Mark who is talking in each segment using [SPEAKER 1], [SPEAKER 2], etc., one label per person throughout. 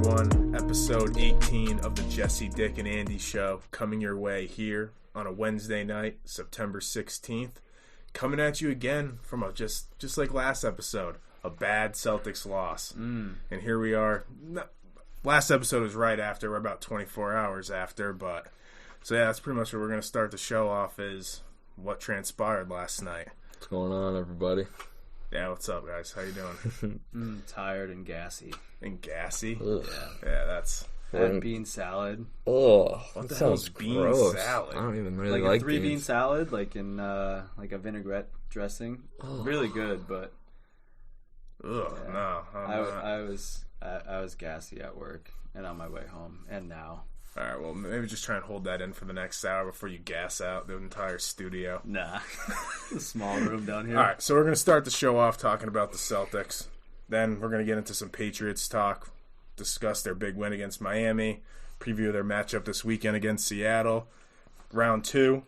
[SPEAKER 1] everyone. Episode 18 of the Jesse, Dick, and Andy Show coming your way here on a Wednesday night, September 16th. Coming at you again from just like last episode, a bad Celtics loss. And here we are. Last episode was right after. We're about 24 hours after. So yeah, that's pretty much what we're going to start the show off is what transpired last night.
[SPEAKER 2] What's going on, everybody?
[SPEAKER 1] Yeah, what's up, guys? How you doing?
[SPEAKER 3] Tired and gassy.
[SPEAKER 1] And gassy?
[SPEAKER 2] Ugh.
[SPEAKER 1] Yeah, that's...
[SPEAKER 3] Had bean salad.
[SPEAKER 2] Oh,
[SPEAKER 1] What the
[SPEAKER 2] that
[SPEAKER 1] hell is
[SPEAKER 2] sounds
[SPEAKER 1] bean
[SPEAKER 2] gross.
[SPEAKER 1] salad?
[SPEAKER 2] I don't even really
[SPEAKER 3] Like
[SPEAKER 2] like
[SPEAKER 3] a 3-bean
[SPEAKER 2] beans.
[SPEAKER 3] salad, like in like a vinaigrette dressing. Really good, but
[SPEAKER 1] Ugh,
[SPEAKER 3] yeah.
[SPEAKER 1] no.
[SPEAKER 3] I was gassy at work and on my way home, and now.
[SPEAKER 1] All right, well, maybe just try and hold that in for the next hour before you gas out the entire studio.
[SPEAKER 3] Nah, a small room down here.
[SPEAKER 1] All right, so we're going to start the show off talking about the Celtics. Then we're going to get into some Patriots talk, discuss their big win against Miami, preview their matchup this weekend against Seattle. Round 2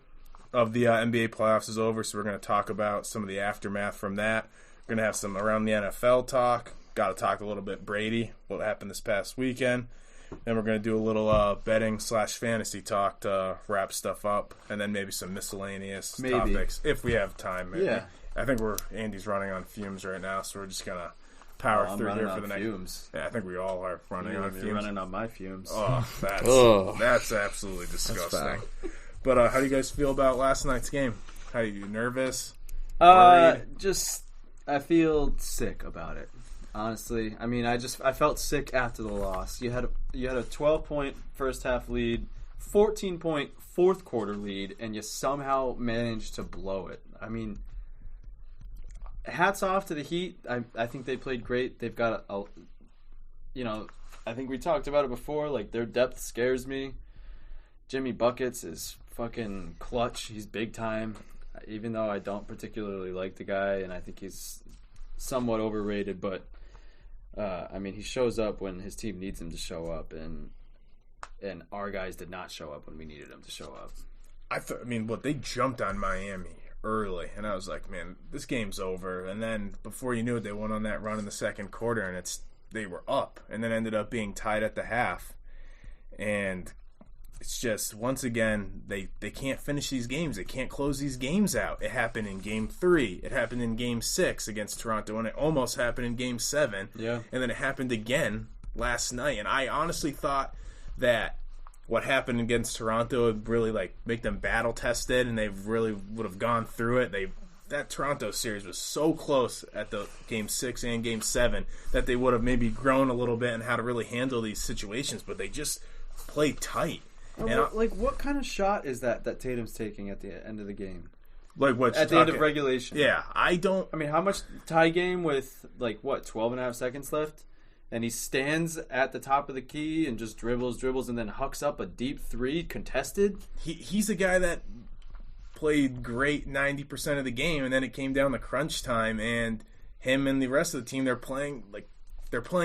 [SPEAKER 1] of the NBA playoffs is over, so we're going to talk about some of the aftermath from that. We're going to have some around the NFL talk. Got to talk a little bit Brady, what happened this past weekend. Then we're going to do a little betting/fantasy talk to wrap stuff up, and then maybe some miscellaneous topics if we have time. Maybe.
[SPEAKER 3] Yeah.
[SPEAKER 1] I think Andy's running on fumes right now, so we're just going to power through here for the next.
[SPEAKER 3] Fumes.
[SPEAKER 1] Yeah, I think we all are running on fumes.
[SPEAKER 3] You're running on my fumes.
[SPEAKER 1] Oh, that's absolutely disgusting.
[SPEAKER 2] That's
[SPEAKER 1] But how do you guys feel about last night's game? How are you nervous? Worried?
[SPEAKER 3] I feel sick about it. Honestly, I mean, I felt sick after the loss. You had a 12-point first half lead, 14-point fourth quarter lead, and you somehow managed to blow it. I mean, hats off to the Heat. I think they played great. They've got I think we talked about it before. Like, their depth scares me. Jimmy Buckets is fucking clutch. He's big time. Even though I don't particularly like the guy, and I think he's somewhat overrated, but I mean, he shows up when his team needs him to show up, and our guys did not show up when we needed them to show up.
[SPEAKER 1] They jumped on Miami early, and I was like, man, this game's over. And then before you knew it, they went on that run in the second quarter, and they were up, and then ended up being tied at the half. And it's just, once again, they can't finish these games. They can't close these games out. It happened in Game 3. It happened in Game 6 against Toronto, and it almost happened in Game 7.
[SPEAKER 3] Yeah.
[SPEAKER 1] And then it happened again last night. And I honestly thought that what happened against Toronto would really make them battle-tested, and they really would have gone through it. That Toronto series was so close at the Game 6 and Game 7 that they would have maybe grown a little bit in how to really handle these situations, but they just played tight.
[SPEAKER 3] What kind of shot is that Tatum's taking at the end of the game?
[SPEAKER 1] At
[SPEAKER 3] the end of regulation?
[SPEAKER 1] Yeah, I mean,
[SPEAKER 3] how much tie game with 12 and a half seconds left, and he stands at the top of the key and just dribbles, and then hucks up a deep three contested.
[SPEAKER 1] He's a guy that played great 90% of the game, and then it came down to crunch time, and him and the rest of the team, they're playing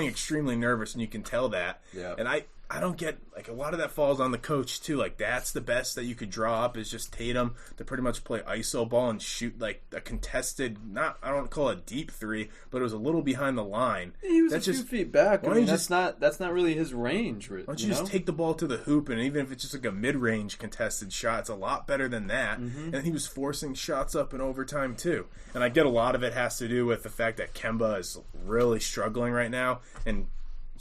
[SPEAKER 1] extremely nervous, and you can tell that.
[SPEAKER 3] Yeah.
[SPEAKER 1] And I don't get, a lot of that falls on the coach, too. That's the best that you could draw up is just Tatum to pretty much play iso ball and shoot, a contested, I don't call it deep three, but it was a little behind the line.
[SPEAKER 3] He was a few feet back. That's not really his range.
[SPEAKER 1] Why don't you just take the ball to the hoop, and even if it's just a mid-range contested shot, it's a lot better than that. Mm-hmm. And he was forcing shots up in overtime, too. And I get a lot of it has to do with the fact that Kemba is really struggling right now, and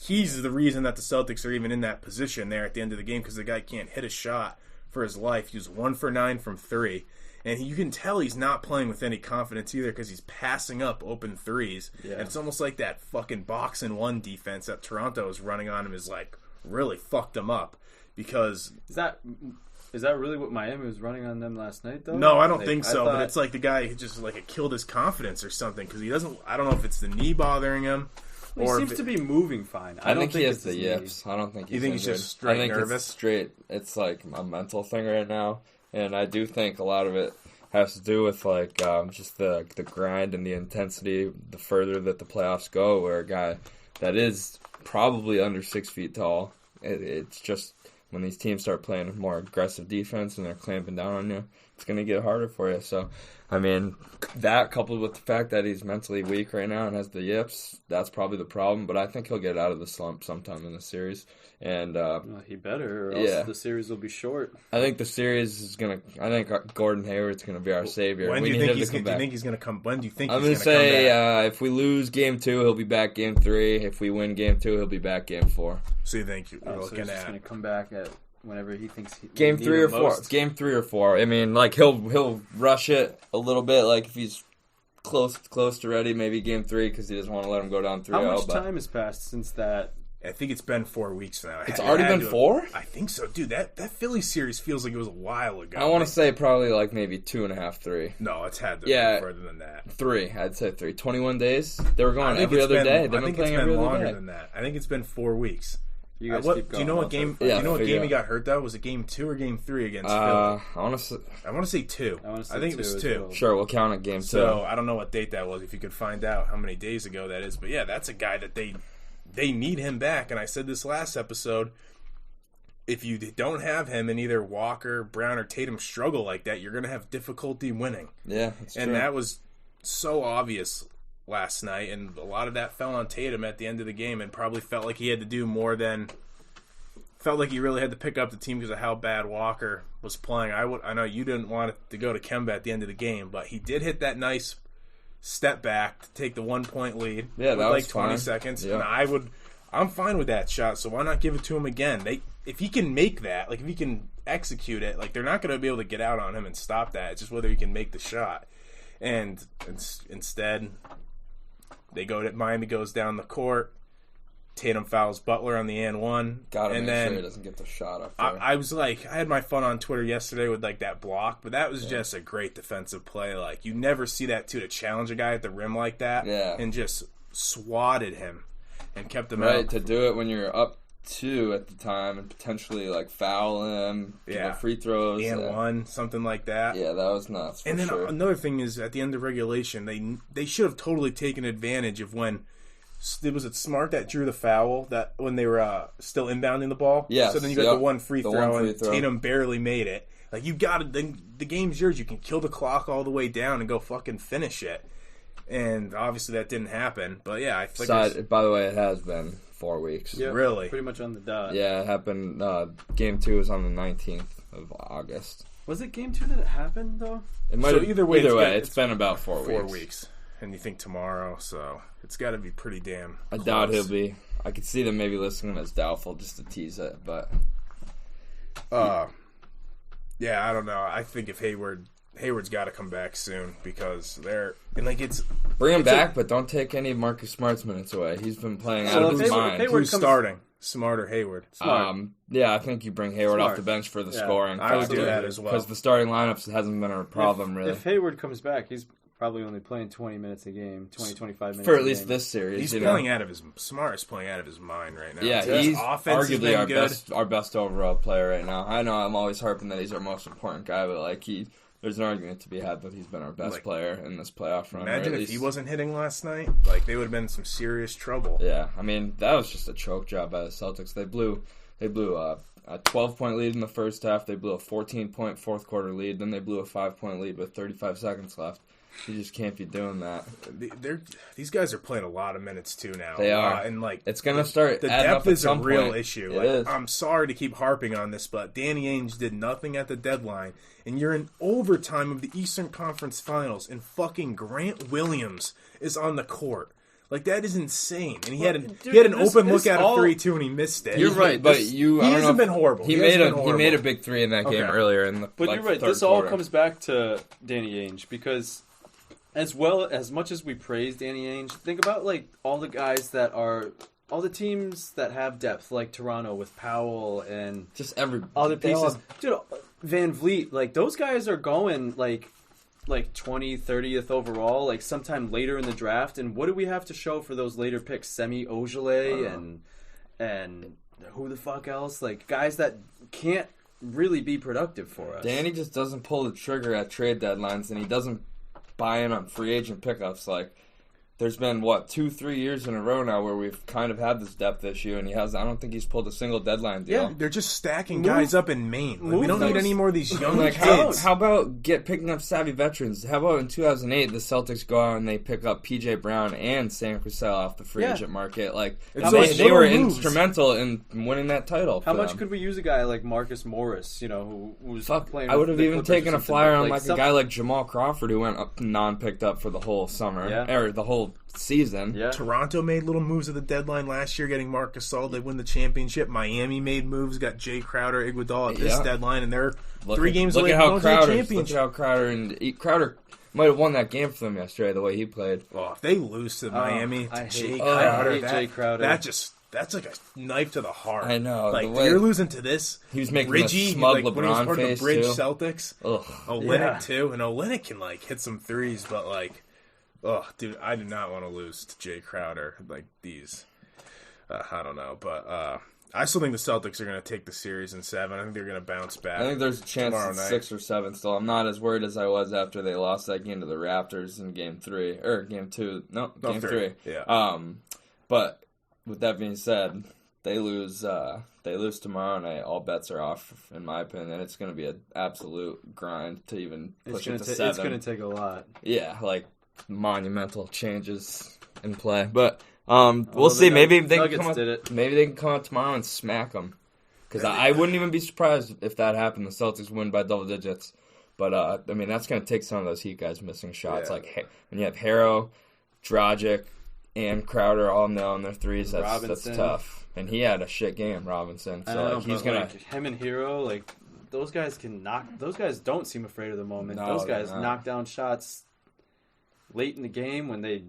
[SPEAKER 1] he's the reason that the Celtics are even in that position there at the end of the game, because the guy can't hit a shot for his life. He was 1 for 9 from 3. And you can tell he's not playing with any confidence either, because he's passing up open threes. Yeah. And it's almost like that fucking box and one defense that Toronto is running on him is really fucked him up. Because
[SPEAKER 3] Is that really what Miami was running on them last night, though?
[SPEAKER 1] No, I don't think so. But it's the guy who just it killed his confidence or something, because he doesn't. I don't know if it's the knee bothering him.
[SPEAKER 3] He seems to be moving fine.
[SPEAKER 2] I don't think he has the yips. I don't think he's
[SPEAKER 1] injured. He's just straight nervous?
[SPEAKER 2] It's a mental thing right now. And I do think a lot of it has to do with just the grind and the intensity the further that the playoffs go, where a guy that is probably under 6 feet tall, it's just when these teams start playing more aggressive defense and they're clamping down on you, it's going to get harder for you. So, I mean, that coupled with the fact that he's mentally weak right now and has the yips, that's probably the problem. But I think he'll get out of the slump sometime in the series. And
[SPEAKER 3] he better, or else the series will be short.
[SPEAKER 2] I think the series is going to. I think Gordon Hayward's going to be our savior.
[SPEAKER 1] When do you think he's going to come? When do you think he's going to come back?
[SPEAKER 2] I'm going to say if we lose Game 2, he'll be back Game 3. If we win Game 2, he'll be back Game 4.
[SPEAKER 1] So you think you're looking
[SPEAKER 3] so he's just
[SPEAKER 1] at
[SPEAKER 3] going to come back at whenever he thinks
[SPEAKER 2] Game 3 or 4. Game 3 or 4. I mean, like he'll rush it a little bit. Like if he's close to ready, maybe Game 3 because he doesn't want to let him go down 3-0.
[SPEAKER 3] How much time has passed since that?
[SPEAKER 1] I think it's been 4 weeks now.
[SPEAKER 2] It's already been 4?
[SPEAKER 1] I think so. Dude, that Philly series feels like it was a while ago.
[SPEAKER 2] I want to say probably like maybe 2.5, 3.
[SPEAKER 1] No, it's had to be further than that.
[SPEAKER 2] 3. I'd say 3. 21 days? They were going every other day. They've been playing every other day.
[SPEAKER 1] Longer than that. I think it's been 4 weeks.
[SPEAKER 3] You guys keep going.
[SPEAKER 1] Do you know what game? Do you know what game he got hurt though? Was it Game 2 or Game 3 against Philly?
[SPEAKER 2] I want to
[SPEAKER 1] say 2. I think it was 2.
[SPEAKER 2] Well. Sure, we'll count it Game 2.
[SPEAKER 1] So I don't know what date that was. If you could find out how many days ago that is, but yeah, that's a guy that they need him back. And I said this last episode. If you don't have him and either Walker, Brown, or Tatum struggle like that, you're going to have difficulty winning.
[SPEAKER 2] Yeah, that's true.
[SPEAKER 1] And that was so obvious last night, and a lot of that fell on Tatum at the end of the game, and probably felt like he had to do more than felt like he really had to pick up the team because of how bad Walker was playing. I know you didn't want it to go to Kemba at the end of the game, but he did hit that nice step back to take the 1-point lead.
[SPEAKER 2] Yeah, that was
[SPEAKER 1] 20
[SPEAKER 2] fine.
[SPEAKER 1] seconds,
[SPEAKER 2] yeah.
[SPEAKER 1] And I'm fine with that shot. So why not give it to him again? If he can make that, like if he can execute it, like they're not going to be able to get out on him and stop that. It's just whether he can make the shot. And instead, Miami goes down the court. Tatum fouls Butler on the and one.
[SPEAKER 2] Gotta
[SPEAKER 1] make
[SPEAKER 2] sure he doesn't get the shot up there.
[SPEAKER 1] I was like, I had my fun on Twitter yesterday with like that block, but that was just a great defensive play. Like you never see that to challenge a guy at the rim like that, and just swatted him and kept him out.
[SPEAKER 2] Right, to do it when you're up 2 at the time and potentially like foul him, give free throws,
[SPEAKER 1] and 1, something like that.
[SPEAKER 2] Yeah, that was nuts.
[SPEAKER 1] And then another thing is at the end of regulation, they should have totally taken advantage of when. Was it Smart that drew the foul that when they were still inbounding the ball?
[SPEAKER 2] Yes.
[SPEAKER 1] So then you got the one free throw, and Tatum barely made it. Like, you got it. Then the game's yours. You can kill the clock all the way down and go fucking finish it. And obviously that didn't happen. But yeah, I think
[SPEAKER 2] by the way, it has been 4 weeks.
[SPEAKER 3] Yep,
[SPEAKER 1] really?
[SPEAKER 3] Pretty much on the dot.
[SPEAKER 2] Yeah, it happened. Game 2 was on the 19th of August.
[SPEAKER 3] Was it Game 2 that it happened, though?
[SPEAKER 2] It might have, either way, it's been about 4 weeks.
[SPEAKER 1] 4 weeks. And you think tomorrow, so it's got to be pretty damn close.
[SPEAKER 2] I doubt he'll be. I could see them maybe listing him as doubtful just to tease it, but...
[SPEAKER 1] yeah, I don't know. I think if Hayward's got to come back soon because they're... And like it's...
[SPEAKER 2] Bring him back, but don't take any of Marcus Smart's minutes away. He's been playing out of his mind.
[SPEAKER 1] Who's starting? Smart or Hayward?
[SPEAKER 2] Yeah, I think you bring Hayward off the bench for the scoring.
[SPEAKER 1] I would do that as well.
[SPEAKER 2] Because the starting lineups hasn't been a problem, really.
[SPEAKER 3] If Hayward comes back, he's probably only playing 20 minutes a game, 25 minutes
[SPEAKER 2] for at least this series.
[SPEAKER 1] He's playing out of his Smart is playing out of his mind right now.
[SPEAKER 2] Yeah, he's arguably our best overall player right now. I know I'm always harping that he's our most important guy, but like there's an argument to be had that he's been our best player in this playoff run.
[SPEAKER 1] Imagine if he wasn't hitting last night, like they would have been in some serious trouble.
[SPEAKER 2] Yeah, I mean that was just a choke job by the Celtics. They blew a 12-point lead in the first half. They blew a 14-point fourth quarter lead. Then they blew a 5-point lead with 35 seconds left. You just can't be doing that.
[SPEAKER 1] These guys are playing a lot of minutes too now.
[SPEAKER 2] They are,
[SPEAKER 1] and like
[SPEAKER 2] it's gonna start.
[SPEAKER 1] The depth is a real issue.
[SPEAKER 2] It is.
[SPEAKER 1] I'm sorry to keep harping on this, but Danny Ainge did nothing at the deadline, and you're in overtime of the Eastern Conference Finals, and fucking Grant Williams is on the court. Like that is insane, and he had an open look at a 3-2, and he missed it.
[SPEAKER 2] You're right, but he
[SPEAKER 1] hasn't been horrible.
[SPEAKER 2] He made a big 3 in that game earlier in the.
[SPEAKER 3] But you're right. This all comes back to Danny Ainge because. As much as we praise Danny Ainge, think about like all the teams that have depth, like Toronto with Powell and
[SPEAKER 2] just every
[SPEAKER 3] other pieces. Dude, Van Vliet, like those guys are going like 20th, 30th overall, like sometime later in the draft. And what do we have to show for those later picks? Semi Ojeleye and who the fuck else? Like guys that can't really be productive for us.
[SPEAKER 2] Danny just doesn't pull the trigger at trade deadlines, and he doesn't buy in on free agent pickups. Like there's been, 2-3 years in a row now where we've kind of had this depth issue, and I don't think he's pulled a single deadline deal.
[SPEAKER 1] Yeah, they're just stacking guys up in Maine. Like, we don't need any more of these young
[SPEAKER 2] Like,
[SPEAKER 1] kids.
[SPEAKER 2] how about picking up savvy veterans? How about in 2008, the Celtics go out and they pick up P.J. Brown and Sam Cassell off the free agent market? Like, they were instrumental in winning that title.
[SPEAKER 3] How much could we use a guy like Marcus Morris, who was playing?
[SPEAKER 2] I would have even taken a flyer on a guy like Jamal Crawford, who went non-picked up for the whole summer, or the whole season.
[SPEAKER 3] Yeah.
[SPEAKER 1] Toronto made little moves at the deadline last year, getting Marc Gasol. They win the championship. Miami made moves, got Jay Crowder, Iguodala at this deadline, and they're 3 games away from the championship.
[SPEAKER 2] Look at how Crowder might have won that game for them yesterday, the way he played.
[SPEAKER 1] Oh, if they lose to Miami,
[SPEAKER 3] I hate Jay Crowder.
[SPEAKER 1] That's like a knife to the heart.
[SPEAKER 2] I know.
[SPEAKER 1] Like, you're losing to this.
[SPEAKER 2] He was making
[SPEAKER 1] Ridgy,
[SPEAKER 2] a smug
[SPEAKER 1] when he was
[SPEAKER 2] LeBron
[SPEAKER 1] part
[SPEAKER 2] face,
[SPEAKER 1] of the Bridge
[SPEAKER 2] too.
[SPEAKER 1] Celtics. Olynyk, too. And Olynyk can, hit some threes, but, dude, I do not want to lose to Jay Crowder. Like, these. I don't know. But I still think the Celtics are going to take the series in 7. I think they're going to bounce back.
[SPEAKER 2] I think there's a chance it's 6 or 7 still. I'm not as worried as I was after they lost that game to the Raptors in Game 3. Or Game 2. No, Game 3.
[SPEAKER 1] Yeah.
[SPEAKER 2] But with that being said, they lose tomorrow night, all bets are off, in my opinion. It's going to be an absolute grind to even push it to 7.
[SPEAKER 3] It's going to take a lot.
[SPEAKER 2] Yeah, monumental changes in play. But we'll see. Maybe they can come out tomorrow and smack them. Because I wouldn't even be surprised if that happened. The Celtics win by double digits. But, that's going to take some of those Heat guys missing shots. Yeah. Like, when you have Harrow, Dragic, and Crowder all nailing their threes, that's tough. And he had a shit game, Robinson. So he's gonna
[SPEAKER 3] him and Hero, those guys can knock. Those guys don't seem afraid of the moment. Those guys knock down shots late in the game when they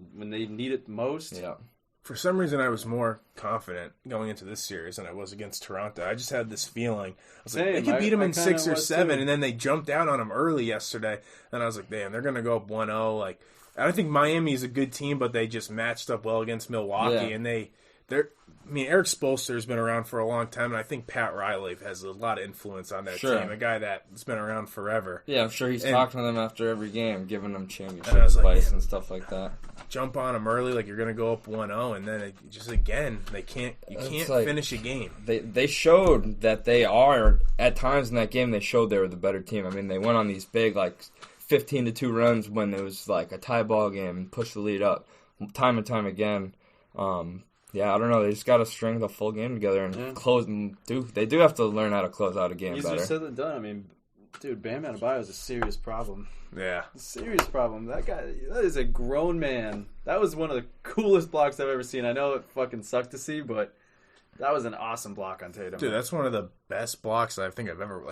[SPEAKER 3] need it the most.
[SPEAKER 2] Yeah.
[SPEAKER 1] For some reason, I was more confident going into this series than I was against Toronto. I just had this feeling. I was like, they could beat them in 6 or 7, and then they jumped out on them early yesterday. And I was like, damn, they're going to go up 1-0. I don't think Miami is a good team, but they just matched up well against Milwaukee. And Eric Spoelstra has been around for a long time, and I think Pat Riley has a lot of influence on that team, a guy that's been around forever.
[SPEAKER 2] Yeah, I'm sure he's talking to them after every game, giving them championship advice and stuff like that.
[SPEAKER 1] Jump on them early, you're going to go up 1-0, and then you can't finish a game.
[SPEAKER 2] They showed that they are, at times in that game, they showed they were the better team. I mean, they went on these big, 15-2 runs when it was a tie ball game and pushed the lead up time and time again. I don't know. They just got to string the full game together and close. They do have to learn how to close out a game better.
[SPEAKER 3] Easier said than done. I mean, dude, Bam Adebayo is a serious problem.
[SPEAKER 1] Yeah.
[SPEAKER 3] A serious problem. That guy, that is a grown man. That was one of the coolest blocks I've ever seen. I know it fucking sucked to see, but that was an awesome block on Tatum.
[SPEAKER 1] Dude, that's one of the best blocks I think I've ever,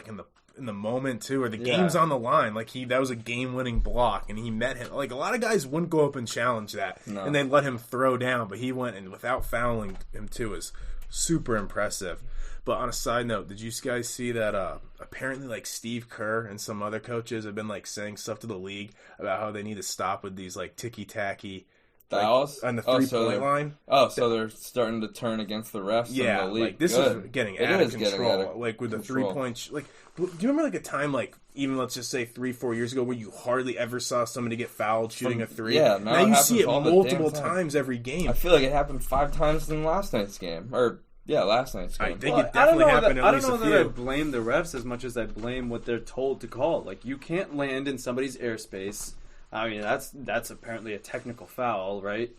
[SPEAKER 1] in the moment, too, where the game's on the line. That was a game-winning block, and he met him. A lot of guys wouldn't go up and challenge that, and they'd let him throw down, but he went, and without fouling him, too, is super impressive. But on a side note, did you guys see that apparently, Steve Kerr and some other coaches have been, saying stuff to the league about how they need to stop with these, ticky-tacky
[SPEAKER 2] fouls
[SPEAKER 1] on the 3-point line.
[SPEAKER 2] So they're starting to turn against the refs.
[SPEAKER 1] Yeah,
[SPEAKER 2] in the league.
[SPEAKER 1] This is getting out of control. With the 3-point, do you remember a time even let's just say 3-4 years ago where you hardly ever saw somebody get fouled shooting a 3?
[SPEAKER 2] Yeah,
[SPEAKER 1] now you see it multiple times every game.
[SPEAKER 2] I feel like it happened 5 times in last night's game, last night's game.
[SPEAKER 1] I think it definitely happened at least a few. I don't know that I
[SPEAKER 3] blame the refs as much as I blame what they're told to call. You can't land in somebody's airspace. I mean, that's apparently a technical foul, right?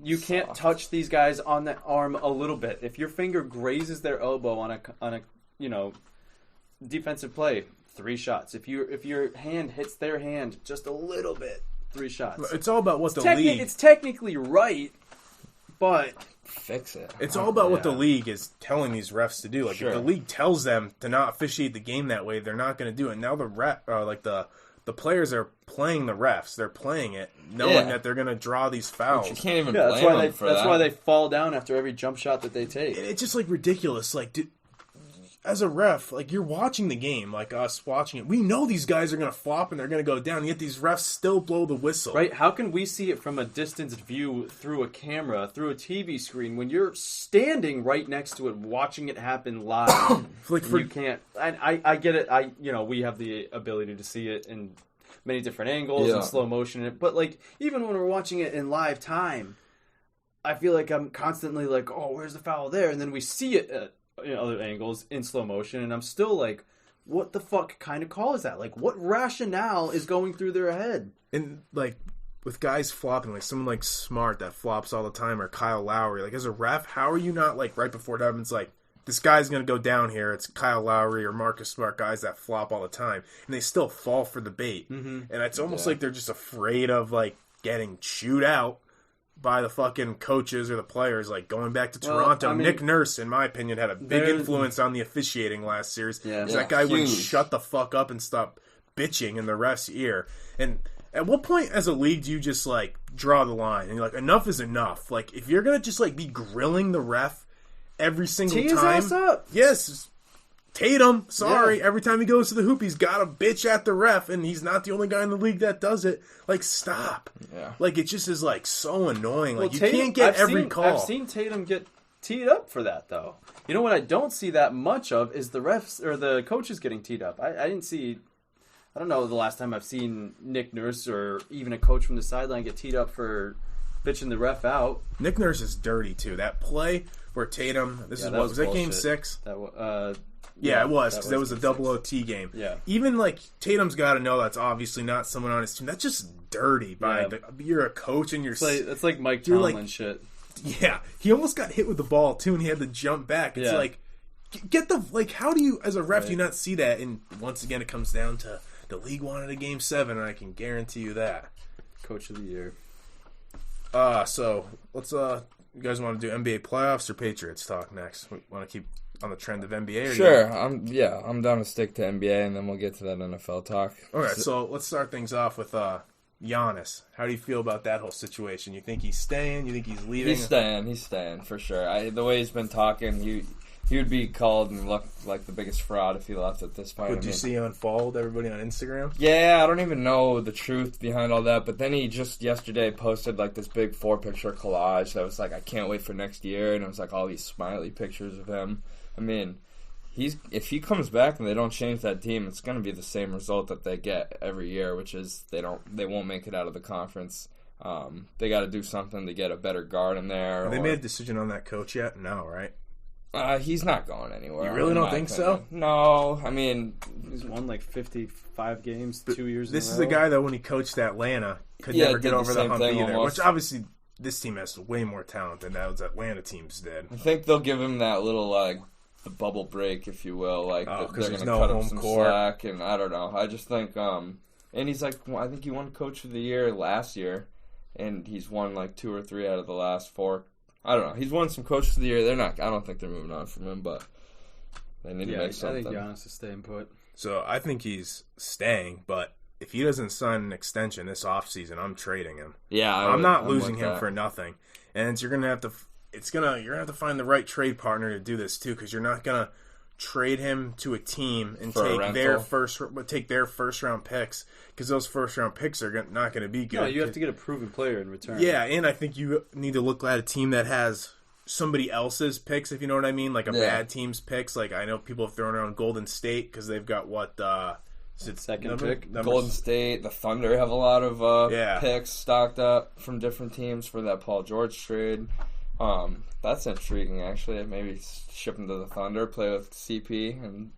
[SPEAKER 3] You can't touch these guys on the arm a little bit. If your finger grazes their elbow on a defensive play, 3 shots. If your hand hits their hand just a little bit, 3 shots.
[SPEAKER 1] It's all about what the league.
[SPEAKER 3] It's technically right, but
[SPEAKER 2] fix it.
[SPEAKER 1] It's all about what the league is telling these refs to do. If the league tells them to not officiate the game that way, they're not going to do it. Now the players are playing the refs. They're playing it, knowing that they're going to draw these fouls.
[SPEAKER 2] But you can't even blame them for that.
[SPEAKER 3] That's why they fall down after every jump shot that they take.
[SPEAKER 1] It's just ridiculous. As a ref, you're watching the game, us watching it. We know these guys are going to flop and they're going to go down, and yet these refs still blow the whistle.
[SPEAKER 3] Right? How can we see it from a distanced view through a camera, through a TV screen, when you're standing right next to it, watching it happen live? You can't. I get it. We have the ability to see it, and many different angles and slow motion. But like even when we're watching it in live time, I feel like I'm constantly like, oh, where's the foul there? And then we see it at other angles in slow motion, and I'm still like, what the fuck kind of call is that? Like, what rationale is going through their head?
[SPEAKER 1] And like with guys flopping, like someone like Smart that flops all the time, or Kyle Lowry, like as a ref, how are you not like right before it happens, like this guy's going to go down here, it's Kyle Lowry or Marcus Smart, guys that flop all the time, and they still fall for the bait. And it's almost like they're just afraid of like getting chewed out by the fucking coaches or the players. Like going back to Toronto, Nick Nurse, in my opinion, had a big influence on the officiating last series. That guy wouldn't shut the fuck up and stop bitching in the ref's ear. And at what point as a league do you just like draw the line and you're like, enough is enough? Like if you're gonna just like be grilling the ref every single
[SPEAKER 3] Tee his
[SPEAKER 1] time,
[SPEAKER 3] ass up.
[SPEAKER 1] Yes, Tatum, sorry, every time he goes to the hoop, he's got a bitch at the ref, and he's not the only guy in the league that does it. Like, stop. Like, it just is, like, so annoying. Like, you can't get every call.
[SPEAKER 3] I've seen Tatum get teed up for that, though. You know what I don't see that much of is the refs, or the coaches getting teed up. I didn't see, I don't know the last time I've seen Nick Nurse or even a coach from the sideline get teed up for bitching the ref out.
[SPEAKER 1] Nick Nurse is dirty, too. That play where Tatum, was that game 6? Yeah, it was, because it was a double OT game.
[SPEAKER 3] Yeah.
[SPEAKER 1] Even, like, Tatum's got to know that's obviously not someone on his team. That's just dirty. You're a coach and you're...
[SPEAKER 3] It's like Mike Tomlin shit.
[SPEAKER 1] Yeah. He almost got hit with the ball, too, and he had to jump back. It's like, get the... Like, how do you, as a ref, do you not see that? And once again, it comes down to the league wanted a Game 7, and I can guarantee you that.
[SPEAKER 3] Coach of the year.
[SPEAKER 1] So, let's... You guys want to do NBA playoffs or Patriots talk next? We want to keep on the trend of NBA? Or
[SPEAKER 2] sure. I'm down to stick to NBA, and then we'll get to that NFL talk.
[SPEAKER 1] All right, so let's start things off with Giannis. How do you feel about that whole situation? You think he's staying? You think he's leaving?
[SPEAKER 2] He's staying for sure. The way he's been talking, he would be called and look like the biggest fraud if he left at this point.
[SPEAKER 1] Did you see him unfollowed everybody on Instagram?
[SPEAKER 2] Yeah, I don't even know the truth behind all that, but then he just yesterday posted like this big 4-picture collage that was like, I can't wait for next year, and it was like all these smiley pictures of him. I mean, if he comes back and they don't change that team, it's going to be the same result that they get every year, which is they won't make it out of the conference. They got to do something to get a better guard in there.
[SPEAKER 1] Have they made a decision on that coach yet? No, right?
[SPEAKER 2] He's not going anywhere.
[SPEAKER 1] You really don't think so?
[SPEAKER 2] No, I mean...
[SPEAKER 3] He's won like 55 games 2 years
[SPEAKER 1] This
[SPEAKER 3] in a
[SPEAKER 1] is
[SPEAKER 3] row.
[SPEAKER 1] the guy that when he coached Atlanta could never get over the hump either.
[SPEAKER 2] Almost.
[SPEAKER 1] Which obviously this team has way more talent than those Atlanta teams did.
[SPEAKER 2] I think they'll give him that little the bubble break, if you will. Like they're going to cut him some slack, and I don't know. I just think, and he's like, I think he won Coach of the Year last year, and he's won like 2 or 3 out of the last 4. I don't know. He's won some Coach of the Year. I don't think they're moving on from him, but they need to make something.
[SPEAKER 3] I think Giannis is staying put.
[SPEAKER 1] So I think he's staying, but if he doesn't sign an extension this offseason, I'm trading him.
[SPEAKER 2] Yeah,
[SPEAKER 1] I'm not losing him for nothing. And you're gonna have to find the right trade partner to do this too, because you're not gonna trade him to a team and take their first round picks, because those first round picks are not going to be good.
[SPEAKER 3] No, you have to get a proven player in return.
[SPEAKER 1] Yeah, and I think you need to look at a team that has somebody else's picks, if you know what I mean, like a bad team's picks. Like I know people have thrown around Golden State because they've got
[SPEAKER 3] second pick.
[SPEAKER 2] Golden State, the Thunder have a lot of picks stocked up from different teams for that Paul George trade. That's intriguing, actually. Maybe ship him to the Thunder, play with CP, and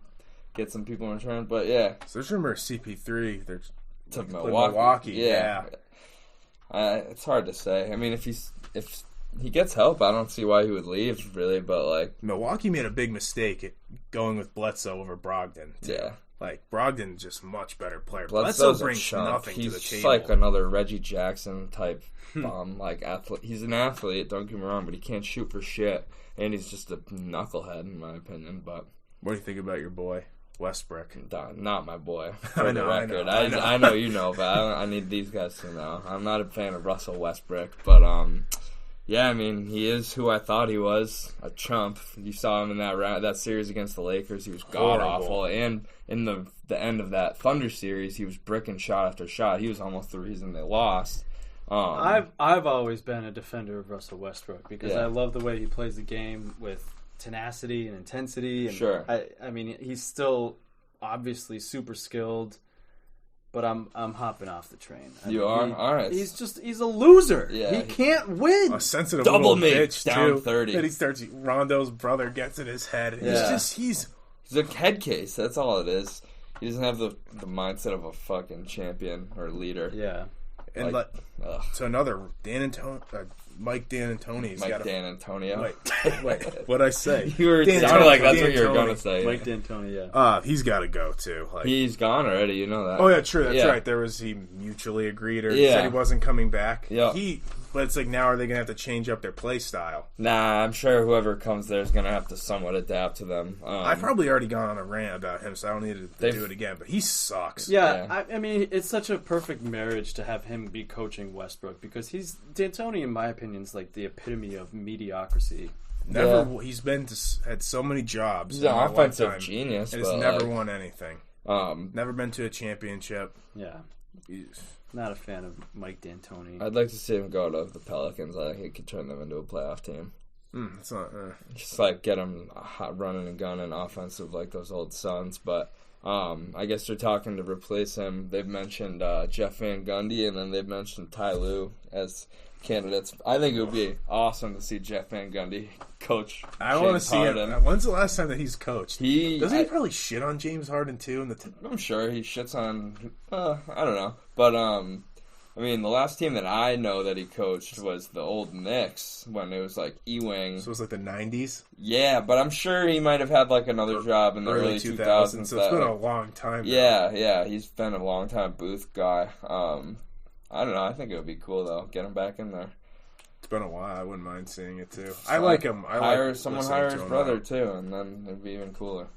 [SPEAKER 2] get some people in return. But yeah,
[SPEAKER 1] so there's rumor CP3
[SPEAKER 2] to Milwaukee.
[SPEAKER 1] Yeah.
[SPEAKER 2] It's hard to say. I mean, if he gets help, I don't see why he would leave, really. But like
[SPEAKER 1] Milwaukee made a big mistake going with Bledsoe over Brogdon.
[SPEAKER 2] Yeah.
[SPEAKER 1] Like, Brogdon's just a much better player.
[SPEAKER 2] Bledsoe
[SPEAKER 1] brings nothing to the table.
[SPEAKER 2] He's like another Reggie Jackson type athlete. He's an athlete, don't get me wrong, but he can't shoot for shit. And he's just a knucklehead, in my opinion. But
[SPEAKER 1] what do you think about your boy, Westbrook?
[SPEAKER 2] Not my boy, for the record. I know you know, but I need these guys to know. I'm not a fan of Russell Westbrook, but yeah, I mean, he is who I thought he was, a chump. You saw him in that series against the Lakers. He was god-awful. And in the end of that Thunder series, he was bricking shot after shot. He was almost the reason they lost.
[SPEAKER 3] I've always been a defender of Russell Westbrook because I love the way he plays the game with tenacity and intensity. And
[SPEAKER 2] sure.
[SPEAKER 3] I mean, he's still obviously super skilled. but I'm hopping off the train.
[SPEAKER 2] You are? All right.
[SPEAKER 3] He's a loser.
[SPEAKER 2] Yeah.
[SPEAKER 3] He can't win.
[SPEAKER 1] A sensitive
[SPEAKER 2] Double
[SPEAKER 1] little
[SPEAKER 2] me
[SPEAKER 1] bitch
[SPEAKER 2] down
[SPEAKER 1] too.
[SPEAKER 2] 30.
[SPEAKER 1] Then he starts. Rondo's brother gets in his head.
[SPEAKER 3] Yeah.
[SPEAKER 1] He's
[SPEAKER 2] a head case. That's all it is. He doesn't have the mindset of a fucking champion or leader.
[SPEAKER 3] Yeah.
[SPEAKER 1] And so another Mike D'Antoni's
[SPEAKER 2] Mike
[SPEAKER 1] got
[SPEAKER 2] D'Antonio.
[SPEAKER 1] Wait, what'd I say?
[SPEAKER 2] You were sounded like that's what you were gonna say.
[SPEAKER 3] Mike D'Antoni, yeah.
[SPEAKER 1] He's got to go too.
[SPEAKER 2] He's gone already. You know that.
[SPEAKER 1] Oh yeah, true. That's right. He mutually agreed or said he wasn't coming back.
[SPEAKER 2] Yeah.
[SPEAKER 1] But it's like now are they gonna have to change up their play style?
[SPEAKER 2] Nah, I'm sure whoever comes there is gonna have to somewhat adapt to them.
[SPEAKER 1] I've probably already gone on a rant about him, so I don't need to do it again. But he sucks.
[SPEAKER 3] Yeah. I mean, it's such a perfect marriage to have him be coaching Westbrook because D'Antoni, in my opinion, is like the epitome of mediocrity.
[SPEAKER 1] He's had so many jobs.
[SPEAKER 2] He's an offensive genius,
[SPEAKER 1] and has never won anything. Never been to a championship.
[SPEAKER 3] Yeah. Not a fan of Mike D'Antoni.
[SPEAKER 2] I'd like to see him go to the Pelicans. I think he could turn them into a playoff team.
[SPEAKER 1] It's not
[SPEAKER 2] just like get them running and gunning offensive like those old Suns. But I guess they're talking to replace him. They've mentioned Jeff Van Gundy, and then they've mentioned Ty Lue as candidates. I think it would be awesome to see Jeff Van Gundy coach.
[SPEAKER 1] I want to see him. When's the last time that he's coached? Doesn't he probably shit on James Harden too?
[SPEAKER 2] I'm sure he shits on. I don't know, but I mean, the last team that I know that he coached was the old Knicks when it was like Ewing.
[SPEAKER 1] So it was like the 90s?
[SPEAKER 2] Yeah, but I'm sure he might have had like another job in the early 2000s.
[SPEAKER 1] So it's been a long time.
[SPEAKER 2] Yeah, he's been a long time booth guy. I don't know. I think it would be cool though. Get him back in there.
[SPEAKER 1] It's been a while. I wouldn't mind seeing it too. I like him.
[SPEAKER 2] Someone hire his brother too, and then it'd be even cooler.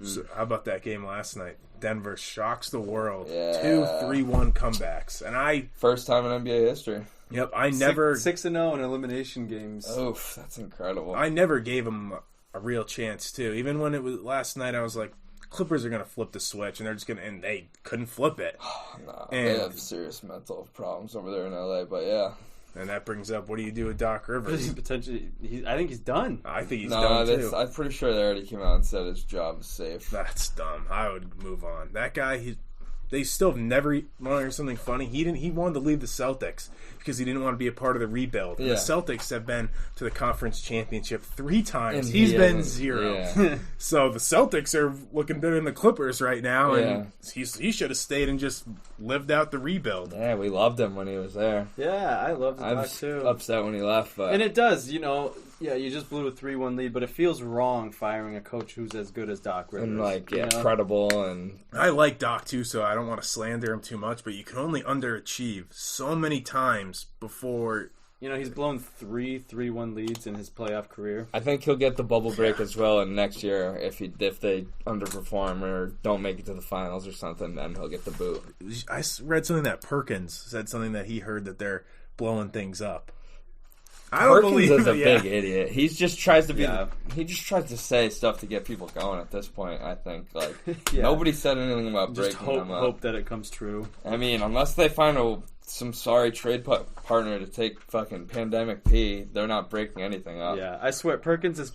[SPEAKER 1] So how about that game last night? Denver shocks the world.
[SPEAKER 2] Yeah.
[SPEAKER 1] 2-3-1 comebacks, and
[SPEAKER 2] first time in NBA history.
[SPEAKER 1] Yep, I never
[SPEAKER 3] 6-0 in elimination games.
[SPEAKER 2] Oof, that's incredible.
[SPEAKER 1] I never gave him a real chance too. Even when it was last night, I was like, Clippers are gonna flip the switch, and and they couldn't flip it.
[SPEAKER 2] They have serious mental problems over there in LA, but yeah.
[SPEAKER 1] And that brings up, what do you do with Doc Rivers?
[SPEAKER 3] Potentially, I think he's done.
[SPEAKER 1] I think he's done too.
[SPEAKER 2] I'm pretty sure they already came out and said his job is safe.
[SPEAKER 1] That's dumb. I would move on. That guy, they still have never. Want to hear something funny? He wanted to leave the Celtics because he didn't want to be a part of the rebuild. Yeah. The Celtics have been to the conference championship 3 times. He's been 0. Yeah. So the Celtics are looking better than the Clippers right now, and he should have stayed and just lived out the rebuild.
[SPEAKER 2] Yeah, we loved him when he was there.
[SPEAKER 3] Yeah, I loved him too.
[SPEAKER 2] Upset when he left, but
[SPEAKER 3] and it does, you just blew a 3-1 lead, but it feels wrong firing a coach who's as good as Doc Rivers.
[SPEAKER 2] And credible, and
[SPEAKER 1] I like Doc too, so I don't want to slander him too much, but you can only underachieve so many times before.
[SPEAKER 3] He's blown 3-1 leads in his playoff career.
[SPEAKER 2] I think he'll get the bubble break as well, and next year, if they underperform or don't make it to the finals or something, then he'll get the boot.
[SPEAKER 1] I read something that Perkins said something that he heard that they're blowing things up.
[SPEAKER 2] Perkins is a big idiot. He just tries to he just tries to say stuff to get people going at this point, I think. Nobody said anything about breaking them up.
[SPEAKER 3] Hope that it comes true.
[SPEAKER 2] I mean, unless they find some sorry trade partner to take fucking Pandemic P, they're not breaking anything up.
[SPEAKER 3] Yeah, I swear, Perkins is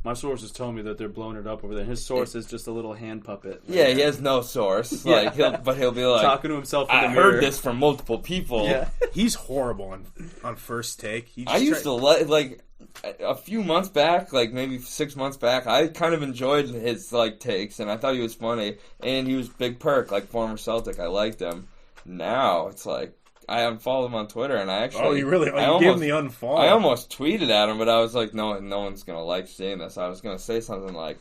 [SPEAKER 3] my sources tell me that they're blowing it up over there. His source is just a little hand puppet.
[SPEAKER 2] Yeah, he has no source. But he'll be like
[SPEAKER 3] talking to himself in the
[SPEAKER 2] I
[SPEAKER 3] mirror.
[SPEAKER 2] heard this from multiple people.
[SPEAKER 1] Yeah. He's horrible on first take.
[SPEAKER 2] I used to like a few months back, like maybe 6 months back, I kind of enjoyed his takes, and I thought he was funny, and he was Big Perk, former Celtic. I liked him. Now it's I unfollowed him on Twitter, and I actually...
[SPEAKER 1] Oh, you really? You gave him the unfollow?
[SPEAKER 2] I almost tweeted at him, but I was like, no one's going to like seeing this. I was going to say something like,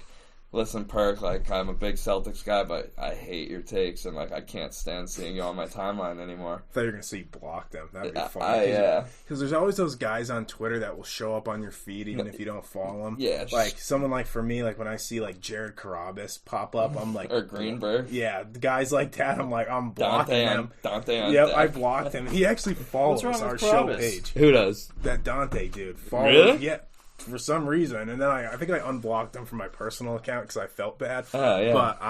[SPEAKER 2] listen, Perk, I'm a big Celtics guy, but I hate your takes, and I can't stand seeing you on my timeline anymore.
[SPEAKER 1] I thought you were going to say block them. That would be funny.
[SPEAKER 2] Yeah.
[SPEAKER 1] Because there's always those guys on Twitter that will show up on your feed even if you don't follow them.
[SPEAKER 2] Yeah.
[SPEAKER 1] Someone for me, when I see Jared Carabas pop up, I'm like...
[SPEAKER 2] Or Greenberg.
[SPEAKER 1] Yeah, guys like that, I'm blocking them.
[SPEAKER 2] Dante on
[SPEAKER 1] Yep,
[SPEAKER 2] deck.
[SPEAKER 1] I blocked him. He actually follows our show page.
[SPEAKER 2] Who does?
[SPEAKER 1] That Dante dude.
[SPEAKER 2] Really?
[SPEAKER 1] Yeah. For some reason, and then I think I unblocked him from my personal account because I felt bad.
[SPEAKER 2] Oh, yeah.
[SPEAKER 1] But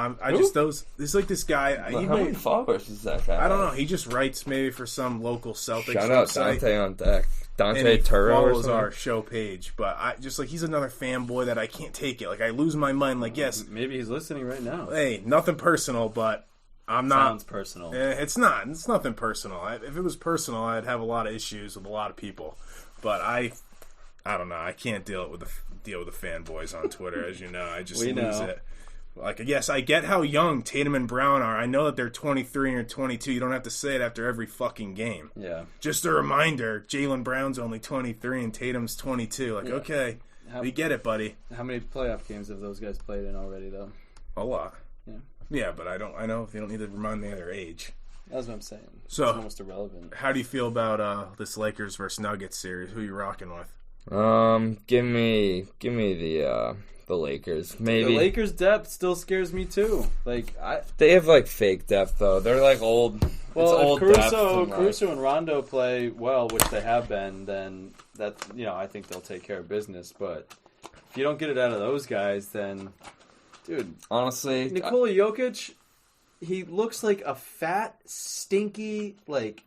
[SPEAKER 1] there's this guy.
[SPEAKER 2] How many followers is that guy?
[SPEAKER 1] I don't know. He just writes maybe for some local Celtics
[SPEAKER 2] Shout out
[SPEAKER 1] website.
[SPEAKER 2] Dante on deck. Dante
[SPEAKER 1] and he
[SPEAKER 2] Turo
[SPEAKER 1] follows our show page, but I just he's another fanboy that I can't take it. I lose my mind. Yes,
[SPEAKER 3] maybe he's listening right now.
[SPEAKER 1] Hey, nothing personal, but I'm not.
[SPEAKER 3] Sounds personal.
[SPEAKER 1] It's not. It's nothing personal. If it was personal, I'd have a lot of issues with a lot of people. But I don't know. I can't deal with the fanboys on Twitter, as you know. I just lose it. Like, yes, I get how young Tatum and Brown are. I know that they're 23 or 22. You don't have to say it after every fucking game.
[SPEAKER 3] Yeah.
[SPEAKER 1] Just a reminder, Jaylen Brown's only 23 and Tatum's 22. Like, okay, we get it, buddy.
[SPEAKER 3] How many playoff games have those guys played in already, though?
[SPEAKER 1] A lot.
[SPEAKER 3] Yeah.
[SPEAKER 1] Yeah, but I know they don't need to remind me of their age.
[SPEAKER 3] That's what I'm saying.
[SPEAKER 1] So,
[SPEAKER 3] it's almost irrelevant.
[SPEAKER 1] How do you feel about this Lakers versus Nuggets series? Who are you rocking with?
[SPEAKER 2] Give me the Lakers. Maybe
[SPEAKER 3] the Lakers' depth still scares me too. Like
[SPEAKER 2] they have like fake depth though. They're like old.
[SPEAKER 3] Well,
[SPEAKER 2] it's
[SPEAKER 3] if
[SPEAKER 2] old
[SPEAKER 3] Caruso and Rondo play well, which they have been, then that I think they'll take care of business. But if you don't get it out of those guys, then dude,
[SPEAKER 2] honestly,
[SPEAKER 3] Nikola Jokic, he looks like a fat, stinky, like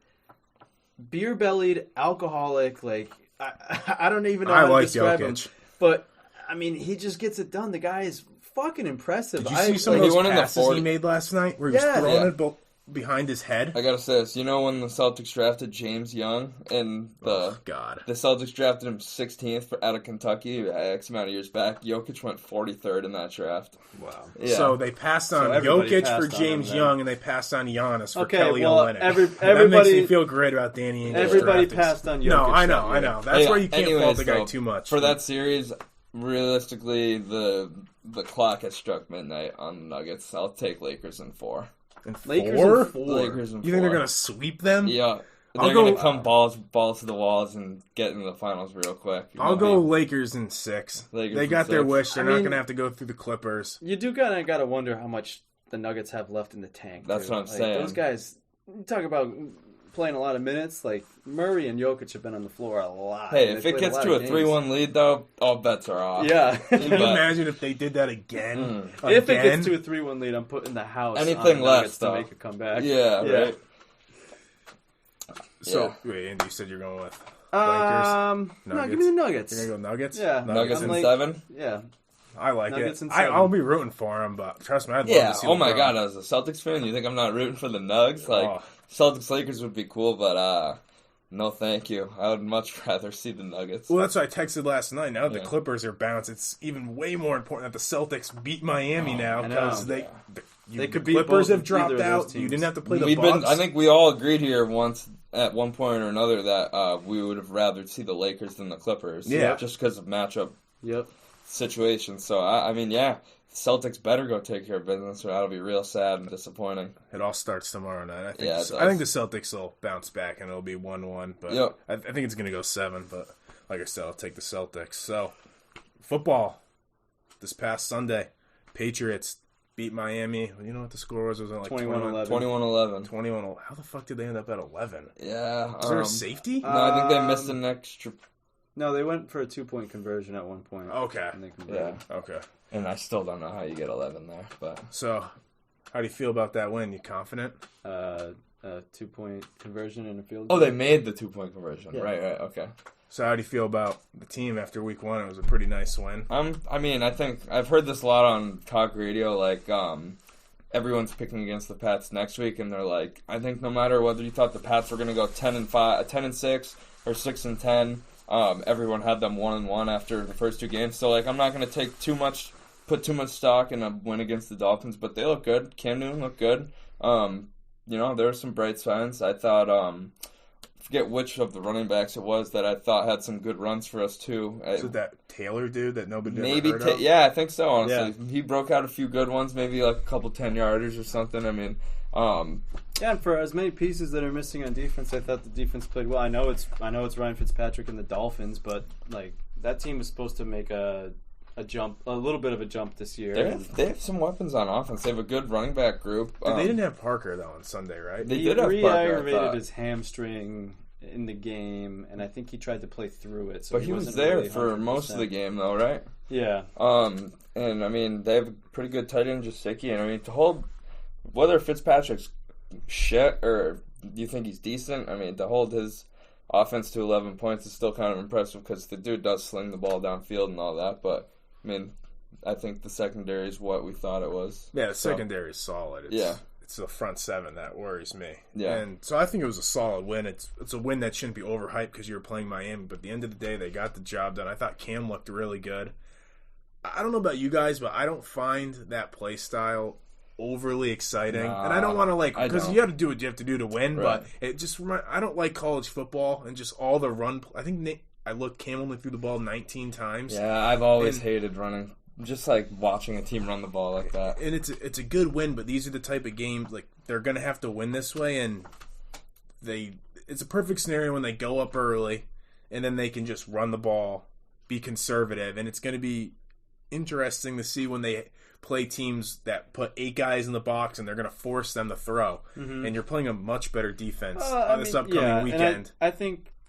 [SPEAKER 3] beer-bellied alcoholic. Like I don't even know how to describe him. But I mean, he just gets it done. The guy is fucking impressive.
[SPEAKER 1] Did you see some of those passes he made last night where he was throwing it behind his head?
[SPEAKER 2] I gotta say this. You know when the Celtics drafted James Young and the Celtics drafted him 16th out of Kentucky X amount of years back? Jokic went 43rd in that draft.
[SPEAKER 1] Wow. Yeah. So they passed on Jokic for James Young and they passed on Giannis for Kelly Olynyk. That makes me feel great about Danny Ainge.
[SPEAKER 3] Everybody passed on Jokic.
[SPEAKER 1] No, I know. That's why you can't fault the guy too much.
[SPEAKER 2] For that series, realistically, the clock has struck midnight on the Nuggets. I'll take Lakers in 4.
[SPEAKER 1] Lakers in 4?
[SPEAKER 2] Lakers in 4.
[SPEAKER 1] You think they're going to sweep them?
[SPEAKER 2] Yeah. They're going to come balls to the walls and get into the finals real quick.
[SPEAKER 1] I'll go Lakers in 6. They got their wish. They're not going to have to go through the Clippers.
[SPEAKER 3] You do kind of got to wonder how much the Nuggets have left in the tank.
[SPEAKER 2] That's what I'm saying.
[SPEAKER 3] Those guys, talk about playing a lot of minutes. Like Murray and Jokic have been on the floor a lot.
[SPEAKER 2] Hey, if it gets to a 3-1 lead, though, all bets are off.
[SPEAKER 3] Yeah.
[SPEAKER 1] Can you imagine if they did that again?
[SPEAKER 3] If it gets to a 3-1 lead, I'm putting the house
[SPEAKER 2] anything
[SPEAKER 3] on
[SPEAKER 2] less
[SPEAKER 3] to make a comeback.
[SPEAKER 2] Yeah, right.
[SPEAKER 1] So, wait, Andy, you said you're going with Lakers?
[SPEAKER 3] No, give me the Nuggets.
[SPEAKER 1] You're going to go Nuggets?
[SPEAKER 3] Yeah.
[SPEAKER 2] Nuggets in 7?
[SPEAKER 3] Yeah.
[SPEAKER 1] I like Nuggets it. I'll be rooting for them, but trust me, I'd love to see
[SPEAKER 2] oh my God, as a Celtics fan, you think I'm not rooting for the Nugs? Like, Celtics-Lakers would be cool, but no thank you. I would much rather see the Nuggets.
[SPEAKER 1] Well, that's what I texted last night. Now the Clippers are bounced. It's even way more important that the Celtics beat Miami now because they could
[SPEAKER 3] beat
[SPEAKER 1] Clippers have dropped out. You didn't have to play the Bucks.
[SPEAKER 2] I think we all agreed here at one point or another that we would have rather see the Lakers than the Clippers.
[SPEAKER 1] Yeah.
[SPEAKER 2] Just because of matchup situation. So, I mean, Celtics better go take care of business or that'll be real sad and disappointing.
[SPEAKER 1] It all starts tomorrow night. I think the Celtics will bounce back and it'll be 1-1. But I think it's going to go 7. But like I said, I'll take the Celtics. So, football. This past Sunday, Patriots beat Miami. You know what the score was? It was like
[SPEAKER 3] 21-11.
[SPEAKER 2] 21-11.
[SPEAKER 1] 21. How the fuck did they end up at 11?
[SPEAKER 2] Yeah.
[SPEAKER 1] Was there a safety?
[SPEAKER 2] No, I think they missed an extra.
[SPEAKER 3] No, they went for a 2-point conversion at one point.
[SPEAKER 1] Okay.
[SPEAKER 3] And they converted.
[SPEAKER 1] Okay.
[SPEAKER 2] And I still don't know how you get 11 there. But
[SPEAKER 1] so, how do you feel about that win? You confident?
[SPEAKER 3] A 2-point conversion and a field goal.
[SPEAKER 2] Oh, they made the 2-point conversion. Yeah. Right, okay.
[SPEAKER 1] So how do you feel about the team after week 1? It was a pretty nice win.
[SPEAKER 2] I mean, I think I've heard this a lot on talk radio, like everyone's picking against the Pats next week, and they're like, I think no matter whether you thought the Pats were going to go 10-6 or 6-10, everyone had them 1-1 after the first 2 games. So like, I'm not going to put too much stock in a win against the Dolphins, but they look good. Cam Newton looked good. There were some bright signs. I thought, forget which of the running backs it was that I thought had some good runs for us too.
[SPEAKER 1] Is it that Taylor dude that nobody
[SPEAKER 2] maybe
[SPEAKER 1] ever heard of?
[SPEAKER 2] Yeah, I think so. Honestly, he broke out a few good ones, maybe like a couple 10-yarders or something. I mean,
[SPEAKER 3] and for as many pieces that are missing on defense, I thought the defense played well. I know it's Ryan Fitzpatrick and the Dolphins, but like that team was supposed to make a little bit of a jump this year.
[SPEAKER 2] They have some weapons on offense. They have a good running back group.
[SPEAKER 1] They didn't have Parker though on Sunday, right?
[SPEAKER 3] He re-aggravated his hamstring in the game, and I think he tried to play through it. So
[SPEAKER 2] but he was there really for most of the game, though, right?
[SPEAKER 3] Yeah.
[SPEAKER 2] And I mean, they have a pretty good tight end, Gesicki, and I mean, to hold whether Fitzpatrick's shit or you think he's decent, I mean, to hold his offense to 11 points is still kind of impressive because the dude does sling the ball downfield and all that, but I mean, I think the secondary is what we thought it was.
[SPEAKER 1] Yeah, the secondary is solid. It's the front seven that worries me.
[SPEAKER 2] Yeah.
[SPEAKER 1] And so I think it was a solid win. It's a win that shouldn't be overhyped because you were playing Miami, but at the end of the day, they got the job done. I thought Cam looked really good. I don't know about you guys, but I don't find that play style overly exciting. And I don't want to, because you got to do what you have to do to win, but it just I don't like college football and just all the run. I think Cam only threw the ball 19 times.
[SPEAKER 2] Yeah, I've always hated running. Just like watching a team run the ball like that.
[SPEAKER 1] And it's a good win, but these are the type of games they're going to have to win this way, and it's a perfect scenario when they go up early and then they can just run the ball, be conservative, and it's going to be interesting to see when they play teams that put 8 guys in the box and they're going to force them to throw. And you're playing a much better defense this upcoming weekend.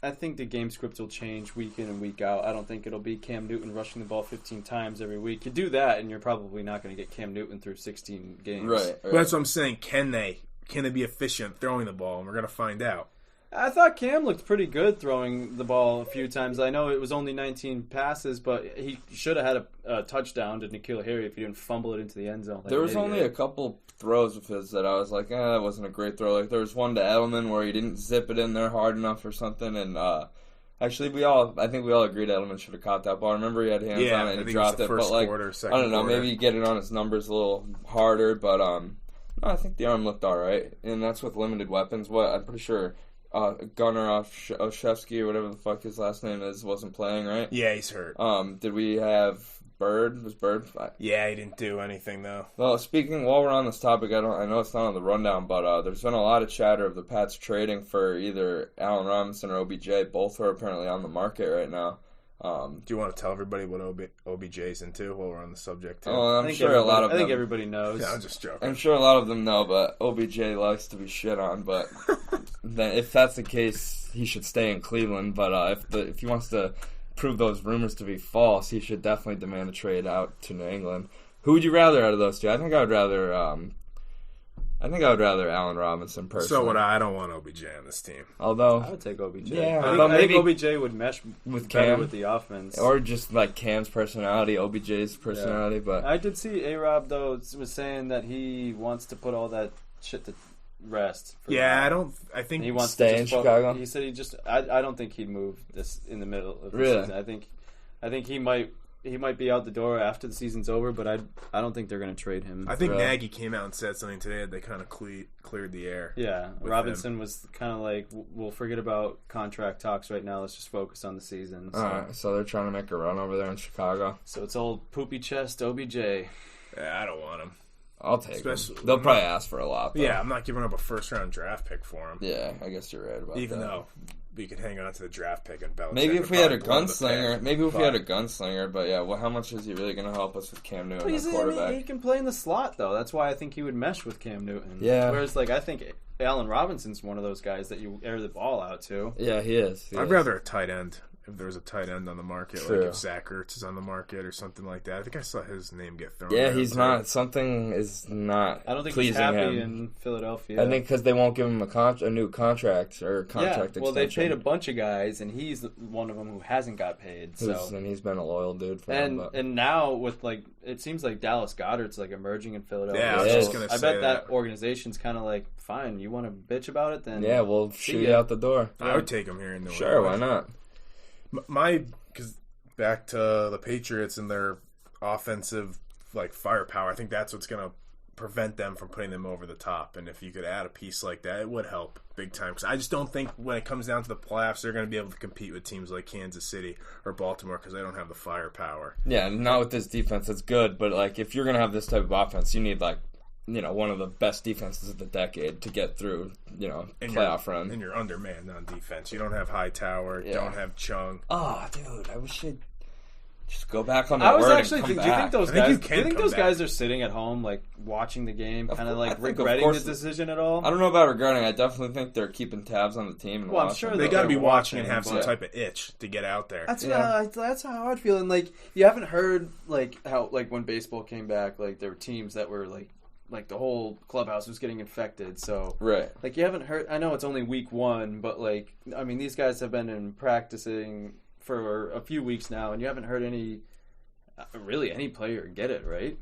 [SPEAKER 3] I think the game script will change week in and week out. I don't think it'll be Cam Newton rushing the ball 15 times every week. You do that, and you're probably not going to get Cam Newton through 16 games.
[SPEAKER 2] Right.
[SPEAKER 1] But that's what I'm saying. Can they be efficient throwing the ball? And we're going to find out.
[SPEAKER 3] I thought Cam looked pretty good throwing the ball a few times. I know it was only 19 passes, but he should have had a touchdown to N'Keal Harry if he didn't fumble it into the end zone.
[SPEAKER 2] There was only a couple throws of his that I was like, that wasn't a great throw. Like there was one to Edelman where he didn't zip it in there hard enough or something, and actually I think we all agreed Edelman should have caught that ball. I remember he had hands on it and he dropped it, but I don't know, maybe get it on his numbers a little harder, but no, I think the arm looked all right, and that's with limited weapons. I'm pretty sure Gunnar Olszewski or whatever the fuck his last name is wasn't playing, right?
[SPEAKER 1] Yeah, he's hurt.
[SPEAKER 2] Did we have Bird? Was Bird?
[SPEAKER 1] Yeah, he didn't do anything though.
[SPEAKER 2] Well, while we're on this topic, I know it's not on the rundown, but there's been a lot of chatter of the Pats trading for either Allen Robinson or OBJ. Both are apparently on the market right now.
[SPEAKER 1] Do you want to tell everybody what OBJ's into while we're on the subject? Too?
[SPEAKER 2] Oh, I think
[SPEAKER 3] everybody knows.
[SPEAKER 1] Yeah, I'm just joking.
[SPEAKER 2] I'm sure a lot of them know, but OBJ likes to be shit on. But then, if that's the case, he should stay in Cleveland. But if he wants to prove those rumors to be false, he should definitely demand a trade out to New England. Who would you rather out of those two? I think I would rather Allen Robinson personally.
[SPEAKER 1] So would I. I don't want OBJ on this team.
[SPEAKER 2] Although
[SPEAKER 3] I would take OBJ.
[SPEAKER 2] Yeah,
[SPEAKER 3] I think OBJ would mesh
[SPEAKER 2] with
[SPEAKER 3] better
[SPEAKER 2] Cam
[SPEAKER 3] with the offense,
[SPEAKER 2] or just like Cam's personality, OBJ's personality.
[SPEAKER 3] Yeah.
[SPEAKER 2] But
[SPEAKER 3] I did see A-Rob though was saying that he wants to put all that shit to rest.
[SPEAKER 1] I think
[SPEAKER 3] he wants
[SPEAKER 2] stay
[SPEAKER 3] to
[SPEAKER 2] in Chicago.
[SPEAKER 3] He said I don't think he'd move this in the middle of the season. I think he might be out the door after the season's over, but I don't think they're going to trade him.
[SPEAKER 1] I think Nagy came out and said something today that they kind of cleared the air.
[SPEAKER 3] Yeah, Robinson was kind of like, we'll forget about contract talks right now. Let's just focus on the season. So.
[SPEAKER 2] All right, so they're trying to make a run over there in Chicago.
[SPEAKER 3] So it's old poopy chest OBJ.
[SPEAKER 1] Yeah, I don't want him.
[SPEAKER 2] I'll take him. They'll probably ask for a lot. Though.
[SPEAKER 1] Yeah, I'm not giving up a first-round draft pick for him.
[SPEAKER 2] Yeah, I guess you're right about that.
[SPEAKER 1] Even though we could hang on to the draft pick and Belichick.
[SPEAKER 2] Maybe if we had a gunslinger. But yeah, well, how much is he really going to help us with Cam Newton at quarterback?
[SPEAKER 3] He can play in the slot, though. That's why I think he would mesh with Cam Newton.
[SPEAKER 2] Yeah.
[SPEAKER 3] Whereas, I think Allen Robinson's one of those guys that you air the ball out to.
[SPEAKER 2] Yeah, he is.
[SPEAKER 1] I'd rather a tight end. If there's a tight end on the market, like if Zach Ertz is on the market or something like that. I think I saw his name get thrown.
[SPEAKER 2] Yeah, he's not. Something is not.
[SPEAKER 3] I don't think
[SPEAKER 2] he's
[SPEAKER 3] happy in Philadelphia.
[SPEAKER 2] I think because they won't give him a new contract or contract extension.
[SPEAKER 3] Well, they paid a bunch of guys, and he's one of them who hasn't got paid.
[SPEAKER 2] And he's been a loyal dude for them.
[SPEAKER 3] And now with it seems like Dallas Goedert's emerging in Philadelphia.
[SPEAKER 1] Yeah, I was just gonna say
[SPEAKER 3] I bet that organization's kind of fine. You want to bitch about it, then
[SPEAKER 2] we'll shoot you out the door.
[SPEAKER 1] I would take him here in New England.
[SPEAKER 2] Sure, why not?
[SPEAKER 1] Because back to the Patriots and their offensive firepower, I think that's what's going to prevent them from putting them over the top. And if you could add a piece like that, it would help big time. Because I just don't think when it comes down to the playoffs, they're going to be able to compete with teams like Kansas City or Baltimore because they don't have the firepower.
[SPEAKER 2] Yeah, not with this defense. It's good, but if you're going to have this type of offense, you need one of the best defenses of the decade to get through, playoff run.
[SPEAKER 1] And you're undermanned on defense. You don't have Hightower, don't have Chung.
[SPEAKER 2] Oh, dude, I wish they'd just go back on the
[SPEAKER 3] word
[SPEAKER 2] and
[SPEAKER 3] actually
[SPEAKER 2] come
[SPEAKER 3] think,
[SPEAKER 2] back.
[SPEAKER 3] do you think those guys? Do you think those
[SPEAKER 1] back.
[SPEAKER 3] guys are sitting at home, watching the game, kind of regretting the decision at all?
[SPEAKER 2] I don't know about regretting. I definitely think they're keeping tabs on the team. And
[SPEAKER 3] I'm sure
[SPEAKER 1] they got to be watching and have some type of itch to get out there.
[SPEAKER 3] That's how I'd feel. And you haven't heard how when baseball came back, there were teams that were the whole clubhouse was getting infected. So
[SPEAKER 2] right,
[SPEAKER 3] you haven't heard. I know it's only week 1, but these guys have been practicing for a few weeks now, and you haven't heard any player get it, right?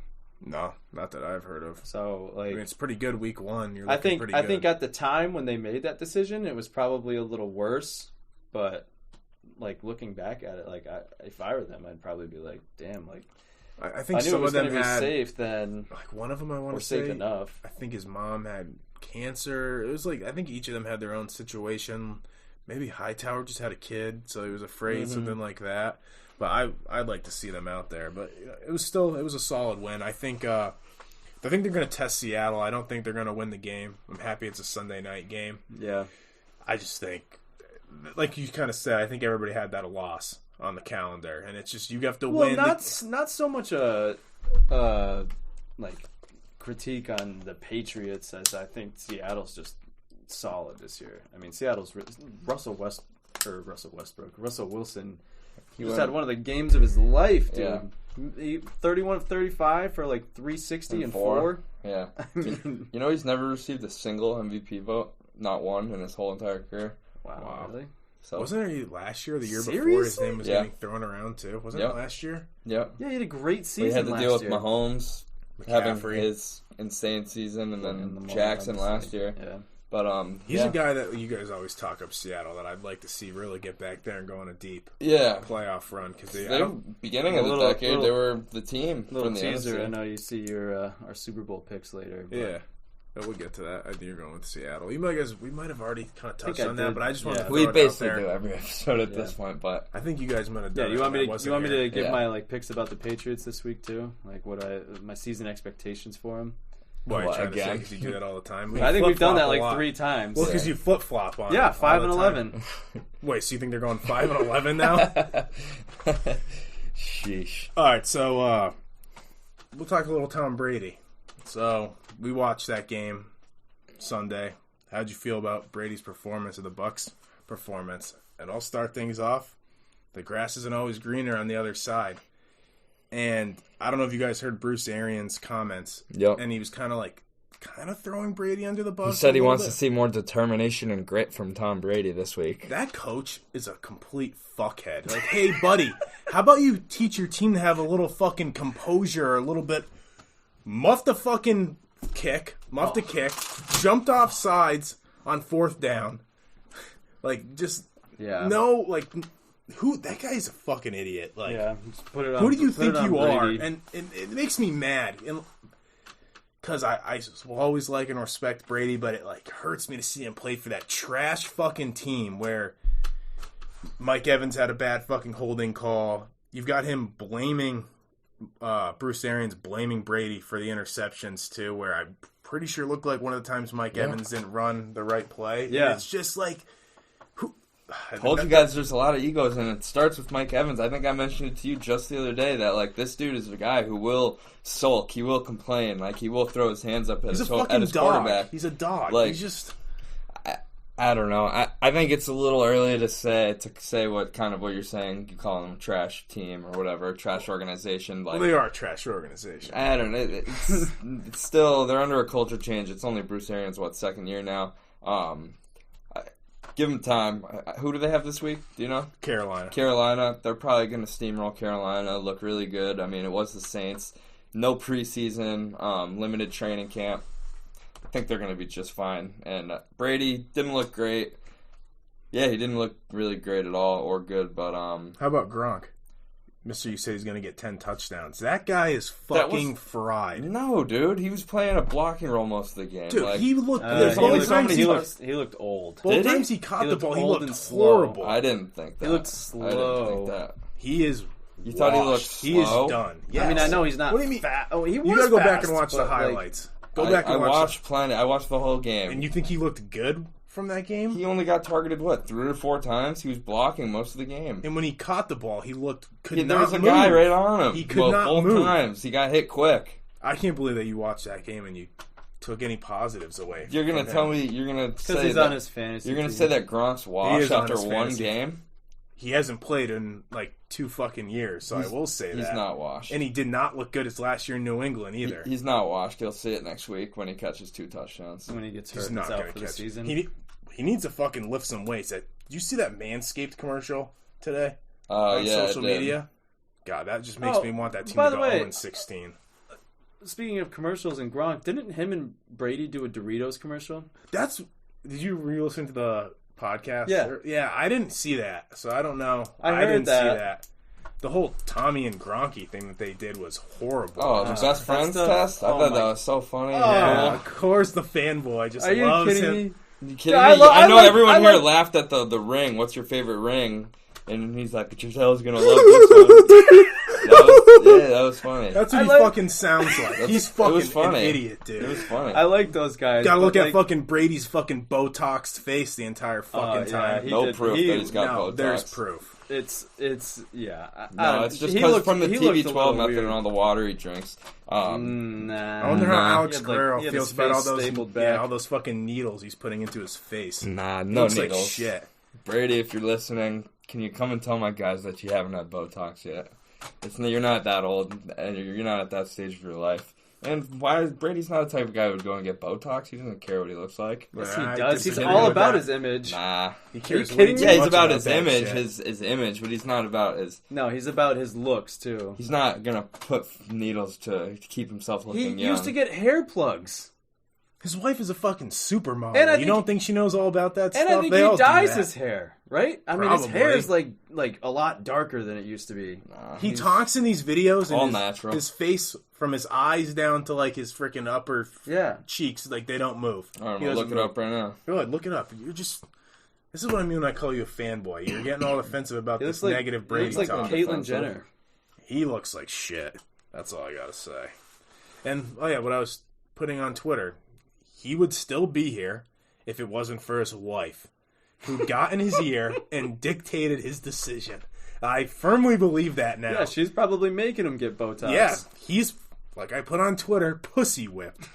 [SPEAKER 1] No, not that I've heard of.
[SPEAKER 3] So, like,
[SPEAKER 1] I mean, it's pretty good week 1. You're
[SPEAKER 3] I
[SPEAKER 1] looking pretty good.
[SPEAKER 3] think at the time when they made that decision, it was probably a little worse. But, like, looking back at it, like, if I were them, I'd probably be like, damn, like,
[SPEAKER 1] I think
[SPEAKER 3] I knew
[SPEAKER 1] some
[SPEAKER 3] it was
[SPEAKER 1] of them
[SPEAKER 3] going to be
[SPEAKER 1] had
[SPEAKER 3] safe. Then,
[SPEAKER 1] like one of them I want
[SPEAKER 3] or
[SPEAKER 1] to say
[SPEAKER 3] safe enough.
[SPEAKER 1] I think his mom had cancer. It was like I think each of them had their own situation. Maybe Hightower just had a kid, so he was afraid, something like that. But I'd like to see them out there. But it was a solid win. I think they're going to test Seattle. I don't think they're going to win the game. I'm happy it's a Sunday night game.
[SPEAKER 3] Yeah.
[SPEAKER 1] I just think, like you kind of said, I think everybody had that a loss on the calendar, and it's just you have to win.
[SPEAKER 3] Well, not so much a like critique on the Patriots as I think Seattle's just solid this year. I mean, Seattle's Russell Wilson. He just had one of the games of his life, dude.
[SPEAKER 2] Yeah.
[SPEAKER 3] He 31 of 35 for like 360 and 4.
[SPEAKER 2] Yeah. You know he's never received a single MVP vote, not one in his whole entire career.
[SPEAKER 3] Wow. Really?
[SPEAKER 2] So
[SPEAKER 1] wasn't it last year or the year before his
[SPEAKER 3] Seriously?
[SPEAKER 1] name was getting thrown around too? Wasn't it last year?
[SPEAKER 2] Yep.
[SPEAKER 3] Yeah, he had a great season.
[SPEAKER 2] We had to
[SPEAKER 3] last
[SPEAKER 2] deal with
[SPEAKER 3] year.
[SPEAKER 2] Mahomes having
[SPEAKER 1] McCaffrey.
[SPEAKER 2] his insane season, and then
[SPEAKER 3] And the
[SPEAKER 2] Jackson
[SPEAKER 3] Mahomes,
[SPEAKER 2] last year.
[SPEAKER 3] Yeah.
[SPEAKER 2] But
[SPEAKER 1] He's a guy that you guys always talk up Seattle that I'd like to see really get back there and go on a deep playoff run because
[SPEAKER 2] they beginning of the decade they were the team
[SPEAKER 3] Little
[SPEAKER 2] from the
[SPEAKER 3] teaser.
[SPEAKER 2] NFC.
[SPEAKER 3] I know you see your our Super Bowl picks later. But
[SPEAKER 1] Yeah. But we'll get to that. I think you're going with Seattle. We might have already kind of touched
[SPEAKER 3] I
[SPEAKER 1] on that,
[SPEAKER 3] did.
[SPEAKER 1] but I just wanted to throw
[SPEAKER 2] We
[SPEAKER 1] it out
[SPEAKER 2] basically
[SPEAKER 1] there.
[SPEAKER 2] do every episode at this point, but
[SPEAKER 1] I think you guys might have
[SPEAKER 3] Yeah,
[SPEAKER 1] done
[SPEAKER 3] you
[SPEAKER 1] it
[SPEAKER 3] want
[SPEAKER 1] when I
[SPEAKER 3] me
[SPEAKER 1] wasn't
[SPEAKER 3] to
[SPEAKER 1] here.
[SPEAKER 3] give my picks about the Patriots this week too? Like my season expectations for them?
[SPEAKER 1] Why, you're
[SPEAKER 2] What,
[SPEAKER 1] trying to say
[SPEAKER 2] again?
[SPEAKER 1] because you do that all the time?
[SPEAKER 3] I think we've done that
[SPEAKER 1] flip-flop a
[SPEAKER 3] like
[SPEAKER 1] lot.
[SPEAKER 3] 3 times.
[SPEAKER 1] Well, because you flip-flop on
[SPEAKER 3] Yeah,
[SPEAKER 1] it
[SPEAKER 3] 5
[SPEAKER 1] all
[SPEAKER 3] and
[SPEAKER 1] the
[SPEAKER 3] 11.
[SPEAKER 1] time. Wait, so you think they're going 5 and 11 now?
[SPEAKER 2] sheesh.
[SPEAKER 1] All right, so we'll talk a little Tom Brady. So we watched that game Sunday. How'd you feel about Brady's performance or the Bucs' performance? And I'll start things off. The grass isn't always greener on the other side. And I don't know if you guys heard Bruce Arians' comments.
[SPEAKER 2] Yep.
[SPEAKER 1] And he was kind of throwing Brady under the bus.
[SPEAKER 2] He said he wants
[SPEAKER 1] bit.
[SPEAKER 2] to see more determination and grit from Tom Brady this week.
[SPEAKER 1] That coach is a complete fuckhead. Like, hey, buddy, how about you teach your team to have a little fucking composure or a little bit... Muff the fucking kick. Muff the kick. Jumped off sides on 4th down. Like, just...
[SPEAKER 3] Yeah.
[SPEAKER 1] No, like... Who that guy is a fucking idiot. Like,
[SPEAKER 3] Yeah, just put it on.
[SPEAKER 1] who do you
[SPEAKER 3] put it
[SPEAKER 1] think
[SPEAKER 3] on
[SPEAKER 1] you are?
[SPEAKER 3] Brady.
[SPEAKER 1] And it makes me mad. Because I will always like and respect Brady, but it like hurts me to see him play for that trash fucking team where Mike Evans had a bad fucking holding call. You've got him blaming Bruce Arians blaming Brady for the interceptions too, where I'm pretty sure looked like one of the times Mike Evans didn't run the right play.
[SPEAKER 3] Yeah.
[SPEAKER 1] And it's just like
[SPEAKER 2] Told you guys there's a lot of egos, and it starts with Mike Evans. I think I mentioned it to you just the other day that like this dude is a guy who will sulk, he will complain, like he will throw his hands up at
[SPEAKER 1] he's
[SPEAKER 2] his,
[SPEAKER 1] a fucking
[SPEAKER 2] his
[SPEAKER 1] dog.
[SPEAKER 2] quarterback.
[SPEAKER 1] He's a dog.
[SPEAKER 2] Like,
[SPEAKER 1] he's just
[SPEAKER 2] I don't know. I think it's a little early to say what kind of what you're saying. You call them a trash team or whatever, trash organization. Like
[SPEAKER 1] well, they are a trash organization.
[SPEAKER 2] I don't know. It's still they're under a culture change. It's only Bruce Arians' second year now. Give them time. Who do they have this week? Do you know? Carolina. They're probably going to steamroll Carolina. Look really good. I mean, it was the Saints. No preseason, limited training camp. I think they're going to be just fine. And Brady didn't look great. Yeah, he didn't look really great at all or good. But
[SPEAKER 1] how about Gronk? Mister, you said he's going to get 10 touchdowns. That guy is fucking fried.
[SPEAKER 2] No, dude. He was playing a blocking role most of the game.
[SPEAKER 1] Dude,
[SPEAKER 2] like,
[SPEAKER 1] he looked...
[SPEAKER 3] he looked old.
[SPEAKER 1] Both
[SPEAKER 2] Did he?
[SPEAKER 1] times he caught the ball, he
[SPEAKER 3] old
[SPEAKER 1] looked
[SPEAKER 3] and slow.
[SPEAKER 1] horrible.
[SPEAKER 2] I didn't think that.
[SPEAKER 3] He looked
[SPEAKER 2] I didn't
[SPEAKER 3] slow.
[SPEAKER 2] think that.
[SPEAKER 1] He is
[SPEAKER 2] You thought he looked
[SPEAKER 1] washed. He
[SPEAKER 2] slow?
[SPEAKER 1] is done. Yes.
[SPEAKER 3] I mean, I know he's not
[SPEAKER 1] What do you mean?
[SPEAKER 3] fat. Oh, he was
[SPEAKER 1] You got to go back
[SPEAKER 3] fast,
[SPEAKER 1] and watch the
[SPEAKER 3] but, like,
[SPEAKER 1] highlights. Go back and
[SPEAKER 2] I
[SPEAKER 1] watch
[SPEAKER 2] watched plenty. I watched the whole game.
[SPEAKER 1] And you think he looked good from that game?
[SPEAKER 2] He only got targeted, 3 or 4 times? He was blocking most of the game.
[SPEAKER 1] And when he caught the ball, he looked...
[SPEAKER 2] There was a guy right on him.
[SPEAKER 1] He could not
[SPEAKER 2] both
[SPEAKER 1] move.
[SPEAKER 2] times. He got hit quick.
[SPEAKER 1] I can't believe that you watched that game and you took any positives away.
[SPEAKER 2] You're going to tell me... You're going to say
[SPEAKER 3] he's
[SPEAKER 2] that...
[SPEAKER 3] on his fantasy
[SPEAKER 2] You're going to
[SPEAKER 3] team.
[SPEAKER 2] say that Gronk's washed
[SPEAKER 1] on
[SPEAKER 2] after
[SPEAKER 1] his
[SPEAKER 2] one
[SPEAKER 1] fantasy
[SPEAKER 2] game?
[SPEAKER 1] He hasn't played in like 2 fucking years, so I will say that.
[SPEAKER 2] He's not washed.
[SPEAKER 1] And he did not look good as last year in New England either.
[SPEAKER 2] He's not washed. He'll see it next week when he catches 2 touchdowns.
[SPEAKER 3] When he gets hurt,
[SPEAKER 1] He's
[SPEAKER 3] and
[SPEAKER 1] not
[SPEAKER 3] is
[SPEAKER 1] going
[SPEAKER 3] out
[SPEAKER 1] to
[SPEAKER 3] for the
[SPEAKER 1] catch
[SPEAKER 3] season.
[SPEAKER 1] He needs to fucking lift some weights. Did you see that Manscaped commercial today on
[SPEAKER 2] Yeah,
[SPEAKER 1] social
[SPEAKER 2] I did.
[SPEAKER 1] media? God, that just makes me want that team
[SPEAKER 3] by
[SPEAKER 1] to
[SPEAKER 3] the
[SPEAKER 1] go
[SPEAKER 3] way,
[SPEAKER 1] 0-16.
[SPEAKER 3] speaking of commercials and Gronk, didn't him and Brady do a Doritos commercial?
[SPEAKER 1] Did you re-listen to the podcast?
[SPEAKER 3] Yeah.
[SPEAKER 1] Yeah, I didn't see that, so I don't know.
[SPEAKER 3] I heard
[SPEAKER 1] didn't
[SPEAKER 3] that.
[SPEAKER 1] see that. The whole Tommy and Gronky thing that they did was horrible.
[SPEAKER 2] Oh, the best friends test? I thought that was so funny.
[SPEAKER 1] Yeah, of course the fanboy just
[SPEAKER 3] Are you
[SPEAKER 1] loves
[SPEAKER 3] kidding
[SPEAKER 1] him.
[SPEAKER 3] me?
[SPEAKER 2] You kidding me? I know everyone here laughed at the ring. What's your favorite ring? And he's like, Giselle's gonna love this one. That was funny.
[SPEAKER 1] That's what he fucking sounds like. He's fucking an idiot, dude.
[SPEAKER 2] It was funny.
[SPEAKER 3] I like those guys.
[SPEAKER 1] Gotta look at fucking Brady's fucking Botoxed face the entire fucking time.
[SPEAKER 2] No proof that he's got Botox.
[SPEAKER 1] There's proof.
[SPEAKER 3] It's yeah.
[SPEAKER 2] No, it's just because from the TB12 method and all the water he drinks.
[SPEAKER 1] I wonder how Alex Guerrero feels about all those fucking needles he's putting into his face.
[SPEAKER 2] Nah, no
[SPEAKER 1] looks
[SPEAKER 2] needles.
[SPEAKER 1] Like shit.
[SPEAKER 2] Brady, if you're listening, can you come and tell my guys that you haven't had Botox yet? You're not that old, and you're not at that stage of your life. And Brady's not the type of guy who would go and get Botox. He doesn't care what he looks like.
[SPEAKER 3] Yes, he does. He's all about his image.
[SPEAKER 2] Nah.
[SPEAKER 1] He cares.
[SPEAKER 3] Are you kidding me?
[SPEAKER 2] Yeah, he's about his image, his image, but he's not about his...
[SPEAKER 3] No, he's about his looks, too.
[SPEAKER 2] He's not going to put needles to keep himself looking young.
[SPEAKER 3] He used to get hair plugs.
[SPEAKER 1] His wife is a fucking supermodel. You don't think she knows all about that stuff?
[SPEAKER 3] And I think he dyes his hair, right? I mean, his hair is like a lot darker than it used to be.
[SPEAKER 1] He talks in these videos and
[SPEAKER 2] all natural.
[SPEAKER 1] His face from his eyes down to like his freaking upper cheeks, like they don't move.
[SPEAKER 2] All right, we'll look it up right now.
[SPEAKER 1] Go ahead, look it up. You're just... This is what I mean when I call you a fanboy. You're getting all defensive about this negative Brady talk.
[SPEAKER 3] He looks like Caitlyn Jenner.
[SPEAKER 1] He looks like shit. That's all I gotta say. And, what I was putting on Twitter... He would still be here if it wasn't for his wife, who got in his ear and dictated his decision. I firmly believe that now.
[SPEAKER 3] Yeah, she's probably making him get Botox.
[SPEAKER 1] Yeah, he's, like I put on Twitter, pussy whipped.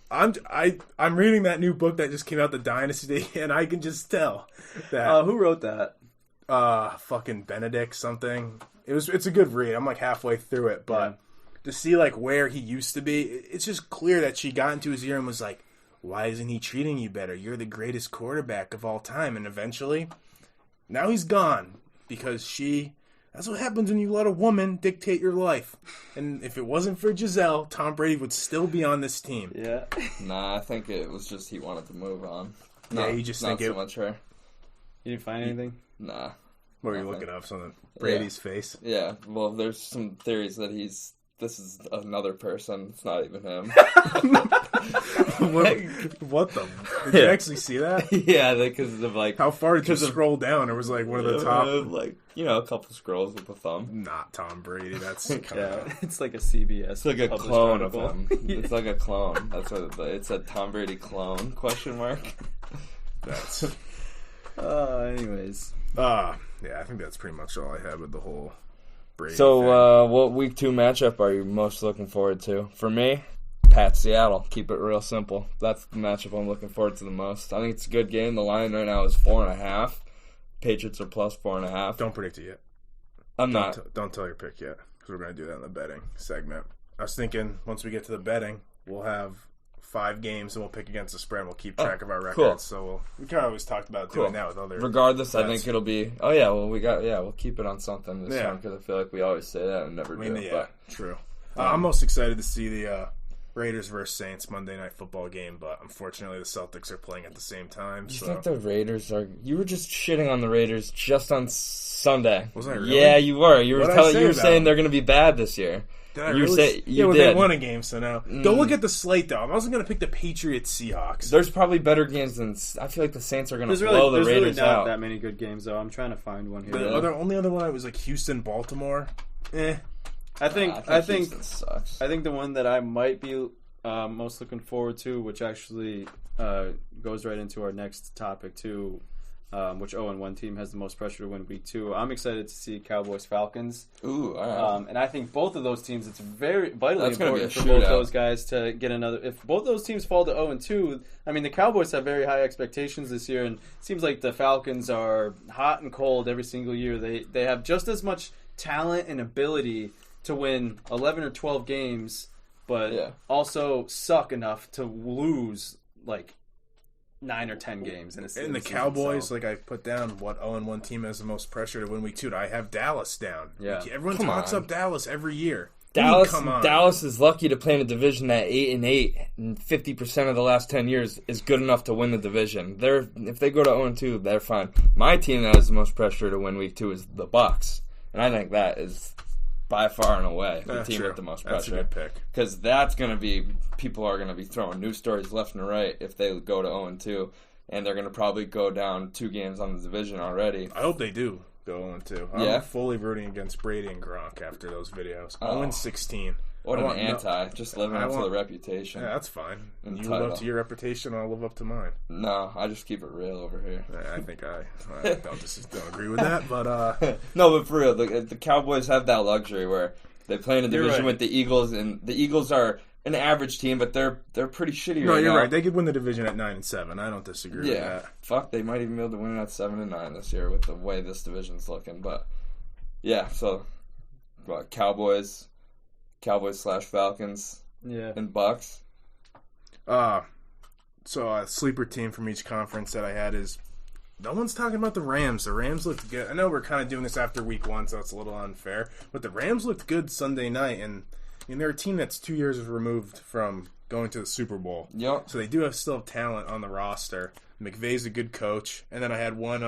[SPEAKER 1] I'm reading that new book that just came out, The Dynasty, and I can just tell that.
[SPEAKER 3] Who wrote that?
[SPEAKER 1] Fucking Benedict something. It's a good read. I'm like halfway through it, but... Yeah. To see, like, where he used to be, it's just clear that she got into his ear and was like, why isn't he treating you better? You're the greatest quarterback of all time. And eventually, now he's gone because that's what happens when you let a woman dictate your life. And if it wasn't for Giselle, Tom Brady would still be on this team.
[SPEAKER 3] Yeah.
[SPEAKER 2] Nah, I think it was just he wanted to move on.
[SPEAKER 1] You just think
[SPEAKER 2] so much her.
[SPEAKER 3] You didn't find anything?
[SPEAKER 2] Nah.
[SPEAKER 1] What were you looking up? Something? Brady's face?
[SPEAKER 2] Yeah. Well, there's some theories that this is another person. It's not even him.
[SPEAKER 1] What the? Did you actually see that?
[SPEAKER 2] Yeah, because of like...
[SPEAKER 1] How far did you scroll down? It was like one of the top...
[SPEAKER 2] a couple scrolls with the thumb.
[SPEAKER 1] Not Tom Brady. That's
[SPEAKER 3] it's like a CBS.
[SPEAKER 2] It's like a clone of him. It's like a clone. That's what it said. Tom Brady clone? ?
[SPEAKER 1] That's...
[SPEAKER 3] anyways.
[SPEAKER 1] Yeah, I think that's pretty much all I had with the whole... Brady
[SPEAKER 2] so, what week 2 matchup are you most looking forward to? For me, Pat Seattle. Keep it real simple. That's the matchup I'm looking forward to the most. I think it's a good game. The line right now is 4.5. Patriots are plus 4.5.
[SPEAKER 1] Don't predict it yet. Don't tell your pick yet, because we're going to do that in the betting segment. I was thinking once we get to the betting, we'll have 5 games and we'll pick against the spread and we'll keep track of our records.
[SPEAKER 2] Cool.
[SPEAKER 1] So we kind of always talked about doing that with other...
[SPEAKER 2] Regardless, bets. I think it'll be... we'll keep it on something this time because I feel like we always say that and never do.
[SPEAKER 1] Yeah, true. I'm most excited to see the Raiders versus Saints Monday Night Football game, but unfortunately the Celtics are playing at the same time.
[SPEAKER 2] You think the Raiders are... You were just shitting on the Raiders just on Sunday.
[SPEAKER 1] Was I really?
[SPEAKER 2] Yeah, you were. You were saying they're going to be bad this year.
[SPEAKER 1] Did I really? They won a game, so now. Don't look at the slate, though. I wasn't going to pick the Patriots Seahawks.
[SPEAKER 2] There's probably better games than... I feel like the Saints are going to blow the Raiders out.
[SPEAKER 3] There's really not that many good games, though. I'm trying to find one here.
[SPEAKER 1] The only other one was like Houston-Baltimore.
[SPEAKER 3] I think
[SPEAKER 2] Houston sucks.
[SPEAKER 3] I think the one that I might be most looking forward to, which actually goes right into our next topic, too, which 0-1 team has the most pressure to win week 2. I'm excited to see Cowboys-Falcons.
[SPEAKER 2] Ooh, all right.
[SPEAKER 3] And I think both of those teams, it's very vitally important for both those guys to get another. If both those teams fall to 0-2, I mean, the Cowboys have very high expectations this year, and it seems like the Falcons are hot and cold every single year. They have just as much talent and ability to win 11 or 12 games, but also suck enough to lose, like, 9 or 10 games in a season.
[SPEAKER 1] And the Cowboys, like I put down, what 0-1 team has the most pressure to win week 2? I have Dallas down.
[SPEAKER 3] Yeah.
[SPEAKER 1] Everyone talks up Dallas every year.
[SPEAKER 2] Dallas is lucky to play in a division that 8-8 and 50% of the last 10 years is good enough to win the division. If they go to 0-2, they're fine. My team that has the most pressure to win week 2 is the Bucs, and I think that is by far and away the team with the most pressure.
[SPEAKER 1] That's a good pick
[SPEAKER 2] because that's going to be people are going to be throwing news stories left and right if they go to 0-2, and they're going to probably go down 2 games on the division already.
[SPEAKER 1] I hope they do. Go 0-2. I'm fully rooting against Brady and Gronk after those videos. 0-16.
[SPEAKER 2] What an just living up to the reputation.
[SPEAKER 1] Yeah, that's fine. You live up to your reputation, I'll live up to mine.
[SPEAKER 2] No, I just keep it real over here.
[SPEAKER 1] I think I don't agree with that, but
[SPEAKER 2] no, but for real, the Cowboys have that luxury where they play in a division with the Eagles, and the Eagles are an average team, but they're pretty shitty right now.
[SPEAKER 1] No, you're right. They could win the division at 9-7. I don't disagree with that.
[SPEAKER 2] Fuck, they might even be able to win it at 7-9 this year with the way this division's looking. But yeah, so Cowboys / Falcons, and Bucks.
[SPEAKER 1] So a sleeper team from each conference that I had is no one's talking about the Rams. The Rams looked good. I know we're kind of doing this after week 1, so it's a little unfair, but the Rams looked good Sunday night, and they're a team that's 2 years removed from going to the Super Bowl.
[SPEAKER 2] Yep.
[SPEAKER 1] So they do still have talent on the roster. McVay's a good coach. And then I had one.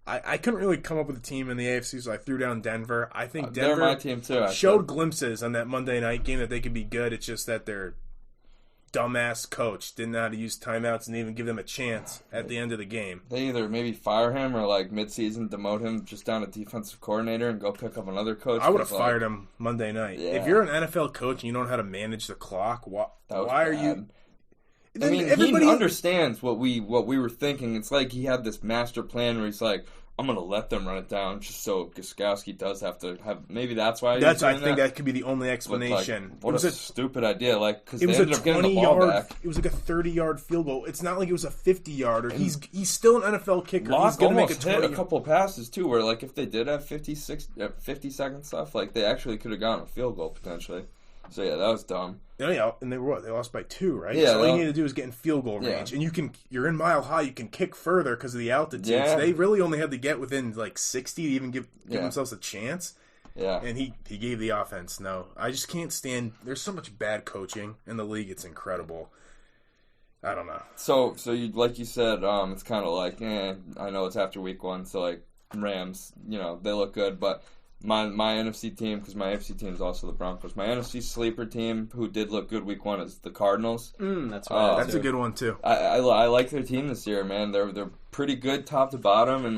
[SPEAKER 1] I couldn't really come up with a team in the AFC, so I threw down Denver. I think Denver
[SPEAKER 2] they're my team too,
[SPEAKER 1] showed glimpses on that Monday night game that they could be good. It's just that their dumbass coach didn't know how to use timeouts and even give them a chance at the end of the game.
[SPEAKER 2] They either maybe fire him or midseason demote him just down to defensive coordinator and go pick up another coach.
[SPEAKER 1] I would have fired him Monday night. Yeah. If you're an NFL coach and you don't know how to manage the clock, why are you?
[SPEAKER 2] I mean, he understands what we were thinking. It's like he had this master plan where he's like, I'm going to let them run it down just so Gostkowski does have to have... Maybe that's why
[SPEAKER 1] I think that could be the only explanation.
[SPEAKER 2] What a stupid idea. Because
[SPEAKER 1] it was a 20-yard... It was like a 30-yard field goal. It's not like it was a 50-yarder. He's still an NFL kicker.
[SPEAKER 2] He's going to make hit a couple of passes, too, where if they did have 50-second stuff, they actually could have gotten a field goal, potentially. So, yeah, that was dumb.
[SPEAKER 1] Yeah, and they lost by 2, right?
[SPEAKER 2] Yeah,
[SPEAKER 1] so all you need to do is get in field goal range, and you're in Mile High. You can kick further because of the altitude. Yeah. So they really only had to get within 60 to even give themselves a chance.
[SPEAKER 2] Yeah,
[SPEAKER 1] and he gave the offense. No, I just can't stand. There's so much bad coaching in the league. It's incredible. I don't know.
[SPEAKER 2] So you like you said, it's kind of I know it's after week 1, so Rams, they look good, but. My NFC team, because my AFC team is also the Broncos. My NFC sleeper team, who did look good week 1, is the Cardinals.
[SPEAKER 3] That's right.
[SPEAKER 1] That's a good one too.
[SPEAKER 2] I like their team this year, man. They're pretty good top to bottom, and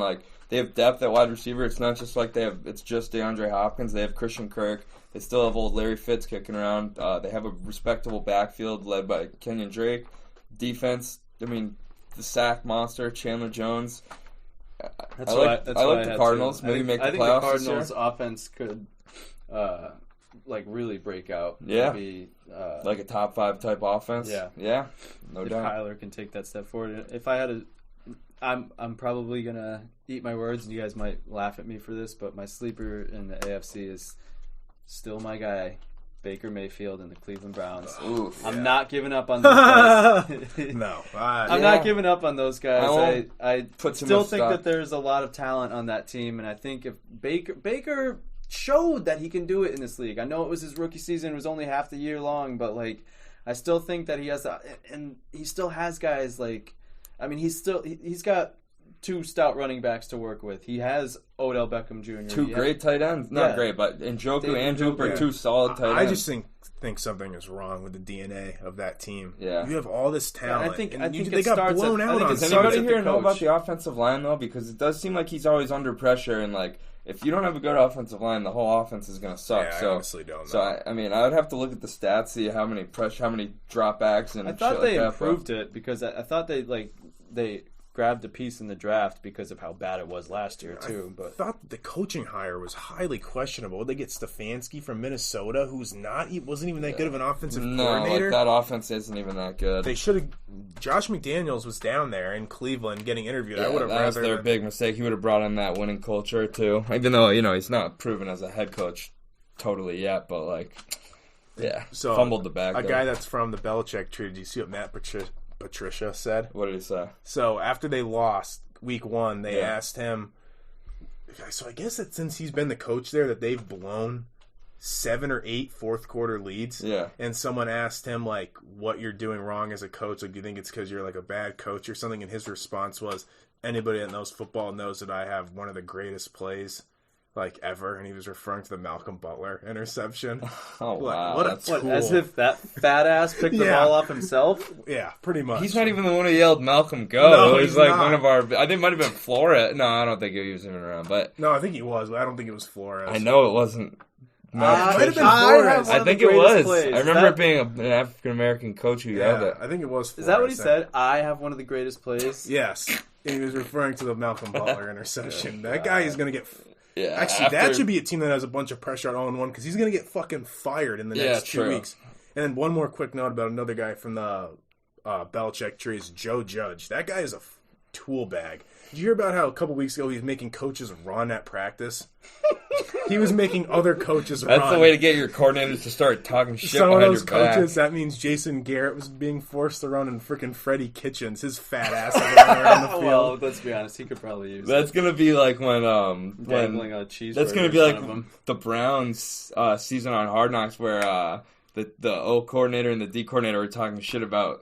[SPEAKER 2] they have depth at wide receiver. It's not just it's just DeAndre Hopkins. They have Christian Kirk. They still have old Larry Fitz kicking around. They have a respectable backfield led by Kenyon Drake. Defense, the sack monster Chandler Jones. I like the Cardinals. Maybe make the playoffs. I think the
[SPEAKER 3] Cardinals' offense could, really break out.
[SPEAKER 2] Yeah,
[SPEAKER 3] maybe,
[SPEAKER 2] like a top 5 type offense.
[SPEAKER 3] Yeah,
[SPEAKER 2] no doubt.
[SPEAKER 3] Kyler can take that step forward. If I had I'm probably gonna eat my words, and you guys might laugh at me for this, but my sleeper in the AFC is still my guy. Baker Mayfield and the Cleveland Browns. I'm not giving up on those guys.
[SPEAKER 1] No.
[SPEAKER 3] I'm not giving up on those guys. I still think that there's a lot of talent on that team, and I think if Baker showed that he can do it in this league. I know it was his rookie season. It was only half the year long, but I still think that he has and he still has guys he's got 2 stout running backs to work with. He has Odell Beckham Jr.
[SPEAKER 2] 2 great tight ends. Not great, but Njoku and Hooper, 2 solid tight ends.
[SPEAKER 1] I just think something is wrong with the DNA of that team.
[SPEAKER 2] Yeah.
[SPEAKER 1] You have all this talent.
[SPEAKER 3] I think
[SPEAKER 1] they got blown out on.
[SPEAKER 2] Does anybody here know about the offensive line, though? Because it does seem like he's always under pressure, and if you don't have a good offensive line, the whole offense is going to suck.
[SPEAKER 1] Yeah, I honestly don't know.
[SPEAKER 2] So, I would have to look at the stats, see how many dropbacks and
[SPEAKER 3] I thought they improved it because I thought they grabbed a piece in the draft because of how bad it was last year too. But
[SPEAKER 1] I thought the coaching hire was highly questionable. They get Stefanski from Minnesota, he wasn't even that good of an offensive coordinator.
[SPEAKER 2] No, that offense isn't even that good.
[SPEAKER 1] They should have. Josh McDaniels was down there in Cleveland getting interviewed.
[SPEAKER 2] Yeah,
[SPEAKER 1] I would have
[SPEAKER 2] that was their big mistake. He would have brought in that winning culture too, even though he's not proven as a head coach totally yet. But so fumbled the bag.
[SPEAKER 1] A guy that's from the Belichick tree. Did you see what Matt Patricia said?
[SPEAKER 2] What did he say?
[SPEAKER 1] So after they lost week 1, they asked him. So I guess that since he's been the coach there, that they've blown 7 or 8 fourth quarter leads.
[SPEAKER 2] Yeah.
[SPEAKER 1] And someone asked him, like, what you're doing wrong as a coach. Like, do you think it's because you're, like, a bad coach or something? And his response was, anybody that knows football knows that I have one of the greatest plays, like, ever. And he was referring to the Malcolm Butler interception.
[SPEAKER 2] Oh, wow.
[SPEAKER 1] What a tool.
[SPEAKER 3] As if that fat ass picked the ball up himself?
[SPEAKER 1] Yeah, pretty much.
[SPEAKER 2] He's not even the one who yelled Malcolm go.
[SPEAKER 1] No,
[SPEAKER 2] it was
[SPEAKER 1] he's
[SPEAKER 2] like
[SPEAKER 1] not.
[SPEAKER 2] one of our. I think it might have been Flores. No, I don't think he was even around. But
[SPEAKER 1] No, I think he was, but I don't think it was Flores.
[SPEAKER 2] I know it wasn't.
[SPEAKER 1] It might have been Flores.
[SPEAKER 2] I think it was. I remember it being an African American coach who yelled it.
[SPEAKER 1] I think it was Flores.
[SPEAKER 3] Is that what he said? I have one of the greatest plays?
[SPEAKER 1] Yes. And he was referring to the Malcolm Butler interception. That guy is going to get...
[SPEAKER 2] Yeah.
[SPEAKER 1] Actually, that should be a team that has a bunch of pressure on 0-1 because he's going to get fucking fired in the next 2 weeks. And then one more quick note about another guy from the Belichick tree is Joe Judge. That guy is a tool bag. Did you hear about how a couple weeks ago he was making coaches run at practice? He was making other coaches run.
[SPEAKER 2] That's the way to get your coordinators to start talking shit
[SPEAKER 1] Some of
[SPEAKER 2] behind
[SPEAKER 1] those
[SPEAKER 2] your back.
[SPEAKER 1] coaches, that means Jason Garrett was being forced to run in freaking Freddie Kitchens. His fat ass was running around the field.
[SPEAKER 3] Well, let's be honest. He could probably use
[SPEAKER 2] That's gonna be like when
[SPEAKER 3] dangling a cheeseburger.
[SPEAKER 2] that's gonna be like the Browns season on Hard Knocks where the O coordinator and the D coordinator were talking shit about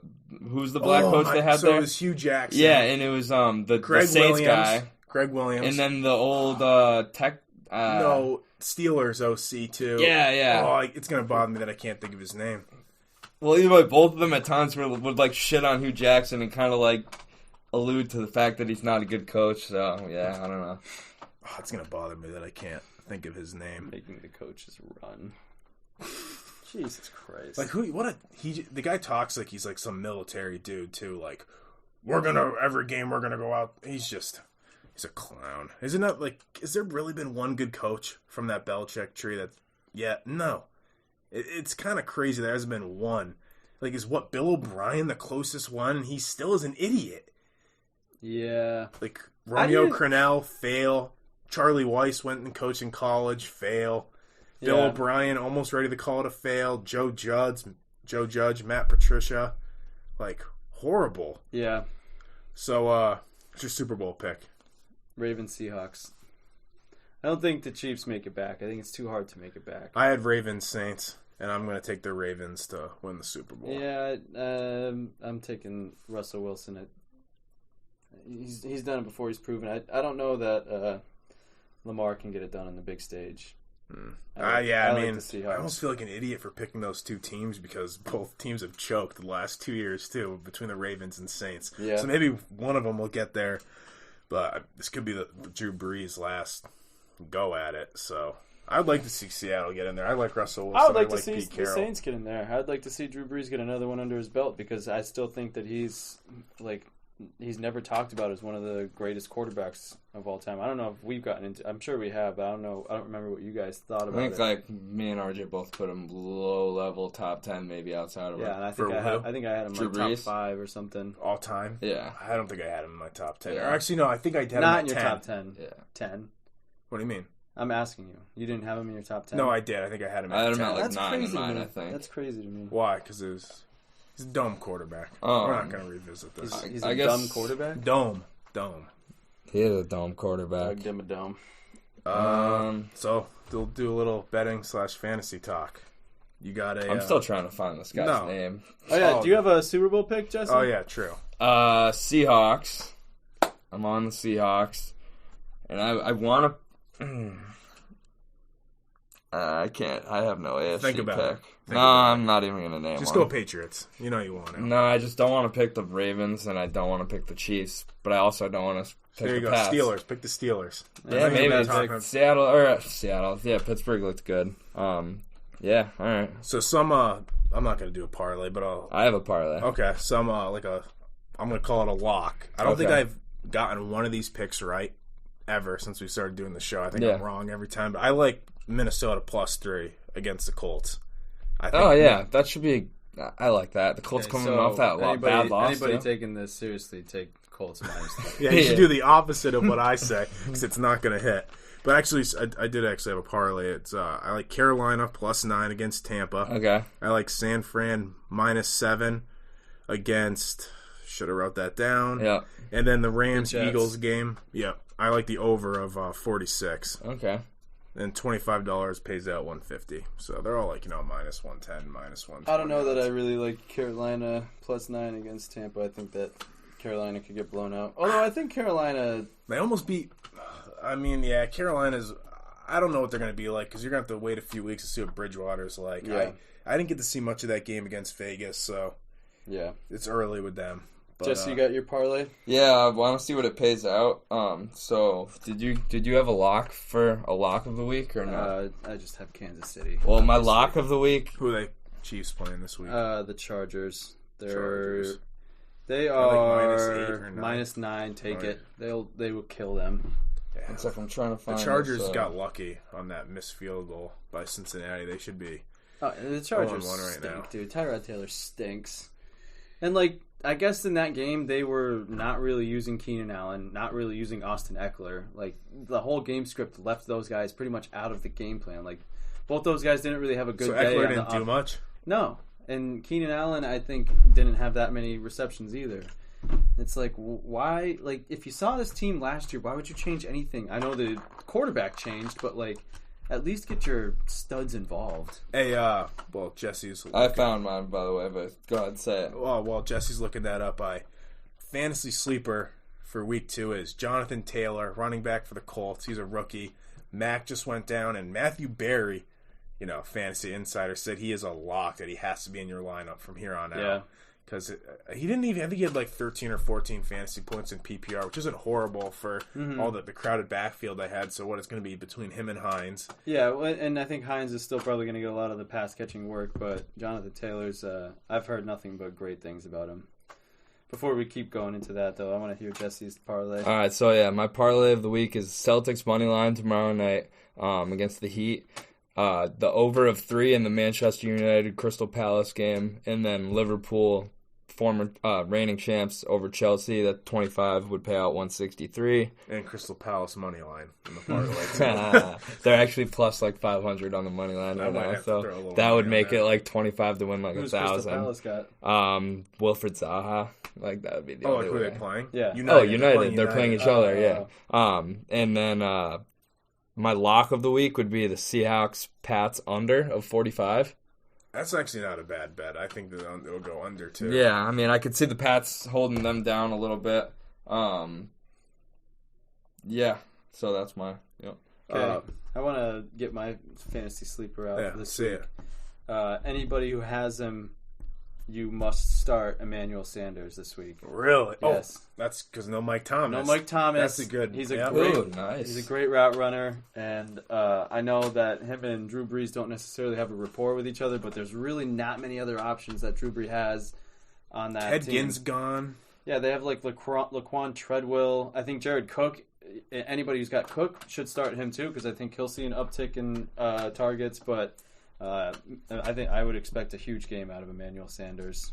[SPEAKER 2] who's the black coach they had
[SPEAKER 1] so
[SPEAKER 2] there.
[SPEAKER 1] it was Hugh Jackson.
[SPEAKER 2] Yeah, and it was the Saints
[SPEAKER 1] Williams,
[SPEAKER 2] guy,
[SPEAKER 1] Greg Williams,
[SPEAKER 2] and then the old Tech.
[SPEAKER 1] no, Steelers OC too.
[SPEAKER 2] Yeah.
[SPEAKER 1] Oh, it's gonna bother me that I can't think of his name.
[SPEAKER 2] Well, either way, both of them at times would like shit on Hugh Jackson and kind of like allude to the fact that he's not a good coach. So yeah, I don't know.
[SPEAKER 1] Oh, it's gonna bother me that I can't think of his name.
[SPEAKER 3] making the coaches run. Jesus Christ!
[SPEAKER 1] Like the guy talks like he's like some military dude too. Like every game we're gonna go out. He's a clown. Isn't that like? Has there really been one good coach from that Belichick tree? No. It's kind of crazy there hasn't been one. Like, is Bill O'Brien the closest one? And he still is an idiot.
[SPEAKER 3] Yeah.
[SPEAKER 1] Like Romeo Crennel, fail. Charlie Weiss went and coached in college, fail. Bill O'Brien almost ready to call it a fail. Joe Judge, Matt Patricia, like horrible.
[SPEAKER 3] Yeah.
[SPEAKER 1] So, what's your Super Bowl pick?
[SPEAKER 3] Ravens Seahawks. I don't think the Chiefs make it back. I think it's too hard to make it back.
[SPEAKER 1] I had Ravens Saints, and I'm going to take the Ravens to win the Super Bowl.
[SPEAKER 3] Yeah, I'm taking Russell Wilson. He's done it before. He's proven it. I don't know that Lamar can get it done on the big stage.
[SPEAKER 1] I mean,
[SPEAKER 3] like
[SPEAKER 1] I almost feel like an idiot for picking those two teams because both teams have choked the last 2 years too between the Ravens and Saints.
[SPEAKER 3] Yeah.
[SPEAKER 1] So maybe one of them will get there, but this could be the Drew Brees last go at it. So I'd like to see Seattle get in there. I like Russell Wilson.
[SPEAKER 3] I would like to see
[SPEAKER 1] Pete
[SPEAKER 3] the
[SPEAKER 1] Carroll.
[SPEAKER 3] Saints get in there. I'd like to see Drew Brees get another one under his belt because I still think that he's never talked about as one of the greatest quarterbacks of all time. I don't know if we've gotten into. I'm sure we have, but I don't know. I don't remember what you guys thought about it.
[SPEAKER 2] I think like me and RJ both put him low level, top 10, maybe outside of it.
[SPEAKER 3] Yeah, and I think I had him
[SPEAKER 2] Drew
[SPEAKER 3] like top
[SPEAKER 2] Brees?
[SPEAKER 3] 5 or something.
[SPEAKER 1] all time.
[SPEAKER 2] Yeah.
[SPEAKER 1] I don't think I had him in my top 10.
[SPEAKER 2] Yeah.
[SPEAKER 1] Or actually, no, I think I had him
[SPEAKER 3] Not
[SPEAKER 1] at
[SPEAKER 3] in your
[SPEAKER 1] 10.
[SPEAKER 3] top 10.
[SPEAKER 2] Yeah.
[SPEAKER 3] 10.
[SPEAKER 1] What do you mean?
[SPEAKER 3] I'm asking you. You didn't have him in your top 10?
[SPEAKER 1] No, I did. I think I had him
[SPEAKER 2] I had
[SPEAKER 1] at
[SPEAKER 2] him
[SPEAKER 1] 10.
[SPEAKER 2] at like
[SPEAKER 3] That's
[SPEAKER 2] 9
[SPEAKER 3] crazy
[SPEAKER 2] in
[SPEAKER 3] to
[SPEAKER 2] mine,
[SPEAKER 3] me.
[SPEAKER 2] I think.
[SPEAKER 3] That's crazy to me.
[SPEAKER 1] Why? Because he's a dome quarterback. We're not going to revisit this.
[SPEAKER 3] He's
[SPEAKER 2] I
[SPEAKER 3] a
[SPEAKER 2] guess-
[SPEAKER 3] dumb quarterback?
[SPEAKER 1] Dome.
[SPEAKER 2] He is a dome quarterback.
[SPEAKER 3] Doug him a dome.
[SPEAKER 1] So we'll do a little betting / fantasy talk. You got a?
[SPEAKER 2] I'm still trying to find this guy's
[SPEAKER 1] no.
[SPEAKER 2] name.
[SPEAKER 3] Oh, yeah.
[SPEAKER 1] Oh.
[SPEAKER 3] Do you have a Super Bowl pick, Justin?
[SPEAKER 1] Oh yeah, true.
[SPEAKER 2] Seahawks. I'm on the Seahawks, and I want to. I can't. I have no AFC
[SPEAKER 1] Think about it.
[SPEAKER 2] pick.
[SPEAKER 1] Think
[SPEAKER 2] No,
[SPEAKER 1] about
[SPEAKER 2] I'm not even gonna name
[SPEAKER 1] Just
[SPEAKER 2] one.
[SPEAKER 1] go Patriots. You know you want it.
[SPEAKER 2] No, I just don't want to pick the Ravens, and I don't want to pick the Chiefs, but I also don't want to pick
[SPEAKER 1] There you
[SPEAKER 2] the
[SPEAKER 1] go.
[SPEAKER 2] Pats.
[SPEAKER 1] Steelers. Pick the Steelers.
[SPEAKER 2] Yeah,
[SPEAKER 1] I think
[SPEAKER 2] maybe
[SPEAKER 1] we're
[SPEAKER 2] it's
[SPEAKER 1] talking-
[SPEAKER 2] like Seattle. Yeah, Pittsburgh looked good. Yeah, all right.
[SPEAKER 1] So some. I'm not gonna do a parlay, but
[SPEAKER 2] I have a parlay.
[SPEAKER 1] okay. Some I'm gonna call it a lock. I don't think
[SPEAKER 2] Okay.
[SPEAKER 1] I've gotten one of these picks right ever since we started doing the show. I think
[SPEAKER 2] Yeah.
[SPEAKER 1] I'm wrong every time, but I like Minnesota +3 against the Colts. I think
[SPEAKER 2] Oh yeah, that should be. I like that. The Colts
[SPEAKER 3] Okay,
[SPEAKER 2] coming
[SPEAKER 3] so
[SPEAKER 2] off that bad loss.
[SPEAKER 3] Anybody
[SPEAKER 2] yeah.
[SPEAKER 3] taking this seriously, take Colts minus.
[SPEAKER 1] Yeah, you should do the opposite of what I say because it's not going to hit. But actually, I did actually have a parlay. It's I like Carolina +9 against Tampa.
[SPEAKER 2] Okay.
[SPEAKER 1] I like San Fran -7 against. Should have wrote that down.
[SPEAKER 2] Yeah.
[SPEAKER 1] And then the Rams
[SPEAKER 3] Jets.
[SPEAKER 1] Eagles game. Yeah, I like the over of 46.
[SPEAKER 2] Okay.
[SPEAKER 1] And $25 pays out $150. So they're all like, minus 110, minus 120.
[SPEAKER 3] I don't know that I really like Carolina +9 against Tampa. I think that Carolina could get blown out. Although I think Carolina...
[SPEAKER 1] They almost beat... Carolina's... I don't know what they're going to be like because you're going to have to wait a few weeks to see what Bridgewater's like.
[SPEAKER 3] Yeah.
[SPEAKER 1] I didn't get to see much of that game against Vegas, so
[SPEAKER 3] yeah,
[SPEAKER 1] it's early with them. But,
[SPEAKER 3] Jesse, you got your parlay?
[SPEAKER 2] Yeah, I want to see what it pays out. So did you have a lock of the week or not?
[SPEAKER 3] I just have Kansas City.
[SPEAKER 2] Well, my lock of the week.
[SPEAKER 1] Who are they Chiefs playing this week?
[SPEAKER 3] The Chargers.
[SPEAKER 1] Chargers.
[SPEAKER 3] They are -9. Take it. They will kill them.
[SPEAKER 1] Yeah.
[SPEAKER 2] It's like I'm trying to find.
[SPEAKER 1] The Chargers got lucky on that missed field goal by Cincinnati. They should be.
[SPEAKER 3] Oh, the Chargers stink, dude. Tyrod Taylor stinks. And I guess in that game they were not really using Keenan Allen, not really using Austin Eckler. The whole game script left those guys pretty much out of the game plan. Both those guys didn't really have a good day.
[SPEAKER 1] So Eckler didn't do much?
[SPEAKER 3] No. And Keenan Allen, I think, didn't have that many receptions either. It's why? If you saw this team last year, why would you change anything? I know the quarterback changed, but at least get your studs involved.
[SPEAKER 1] Hey, Jesse's...
[SPEAKER 2] I found mine, by the way, but go ahead and say it.
[SPEAKER 1] Well, while Jesse's looking that up, fantasy sleeper for week 2 is Jonathan Taylor, running back for the Colts. He's a rookie. Mac just went down, and Matthew Berry, fantasy insider, said he is a lock, that he has to be in your lineup from here on out.
[SPEAKER 3] Yeah.
[SPEAKER 1] Because he didn't even... I think he had 13 or 14 fantasy points in PPR, which isn't horrible for all the crowded backfield I had. So what it's going to be between him and Hines.
[SPEAKER 3] Yeah, and I think Hines is still probably going to get a lot of the pass-catching work, but Jonathan Taylor's... I've heard nothing but great things about him. Before we keep going into that, though, I want to hear Jesse's parlay.
[SPEAKER 2] All right, so yeah, my parlay of the week is Celtics money line tomorrow night against the Heat. The over of 3 in the Manchester United Crystal Palace game, and then Liverpool... former reigning champs over Chelsea. That 25 would pay out 163.
[SPEAKER 1] And Crystal Palace money line in the parlay.
[SPEAKER 2] They're actually plus 500 on the money line right now, so that would make it 25 to win 1,000.
[SPEAKER 3] Crystal Palace got?
[SPEAKER 2] Wilfred Zaha. That would be the only
[SPEAKER 1] who
[SPEAKER 2] way.
[SPEAKER 1] are they playing?
[SPEAKER 3] Yeah.
[SPEAKER 2] United. They're playing each other. Yeah. And then my lock of the week would be the Seahawks Pats under of 45.
[SPEAKER 1] That's actually not a bad bet. I think that it'll go under, too.
[SPEAKER 2] Yeah, I could see the Pats holding them down a little bit. Yeah, so that's my... Yep.
[SPEAKER 3] Okay, I want to get my fantasy sleeper out this week. Anybody who has him, you must start Emmanuel Sanders this week.
[SPEAKER 1] Really?
[SPEAKER 3] Yes.
[SPEAKER 1] Oh, that's because no Mike Thomas.
[SPEAKER 3] No Mike Thomas.
[SPEAKER 1] That's a good...
[SPEAKER 3] He's
[SPEAKER 2] nice.
[SPEAKER 3] He's a great route runner, and I know that him and Drew Brees don't necessarily have a rapport with each other, but there's really not many other options that Drew Brees has on that
[SPEAKER 1] Ted
[SPEAKER 3] team.
[SPEAKER 1] Ginn's gone.
[SPEAKER 3] Yeah, they have Laquan Treadwell. I think Jared Cook, anybody who's got Cook should start him too, because I think he'll see an uptick in targets, but... I think I would expect a huge game out of Emmanuel Sanders.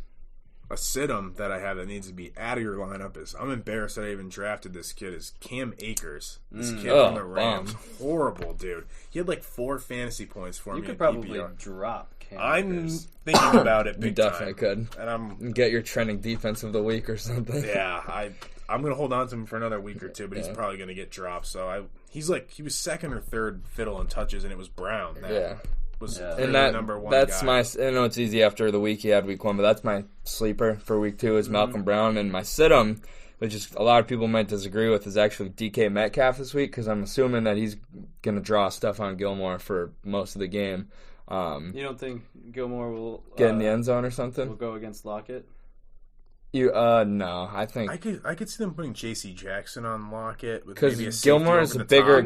[SPEAKER 1] A sit-em that I have that needs to be out of your lineup is, I'm embarrassed that I even drafted this kid, is Cam Akers. This kid from the Rams. Horrible, dude. He had 4 fantasy points for me.
[SPEAKER 3] You could probably drop Cam Akers.
[SPEAKER 1] Thinking about it big
[SPEAKER 2] You definitely
[SPEAKER 1] time.
[SPEAKER 2] could.
[SPEAKER 1] And I'm
[SPEAKER 2] get your trending defense of the week or something.
[SPEAKER 1] Yeah, I'm going to hold on to him for another week or two, but he's probably going to get dropped. So he was second or third fiddle in touches, and it was Brown. And number one
[SPEAKER 2] that's
[SPEAKER 1] guy.
[SPEAKER 2] I know it's easy after the week he had week 1, but that's my sleeper for week 2 is Malcolm Brown, and my sit-em, which is a lot of people might disagree with, is actually DK Metcalf this week, because I'm assuming that he's going to draw Stephon Gilmore for most of the game.
[SPEAKER 3] You don't think Gilmore will
[SPEAKER 2] get in the end zone or something?
[SPEAKER 3] Will go against Lockett?
[SPEAKER 2] No, I think
[SPEAKER 1] I could see them putting J.C. Jackson on Lockett
[SPEAKER 2] because Gilmore's a bigger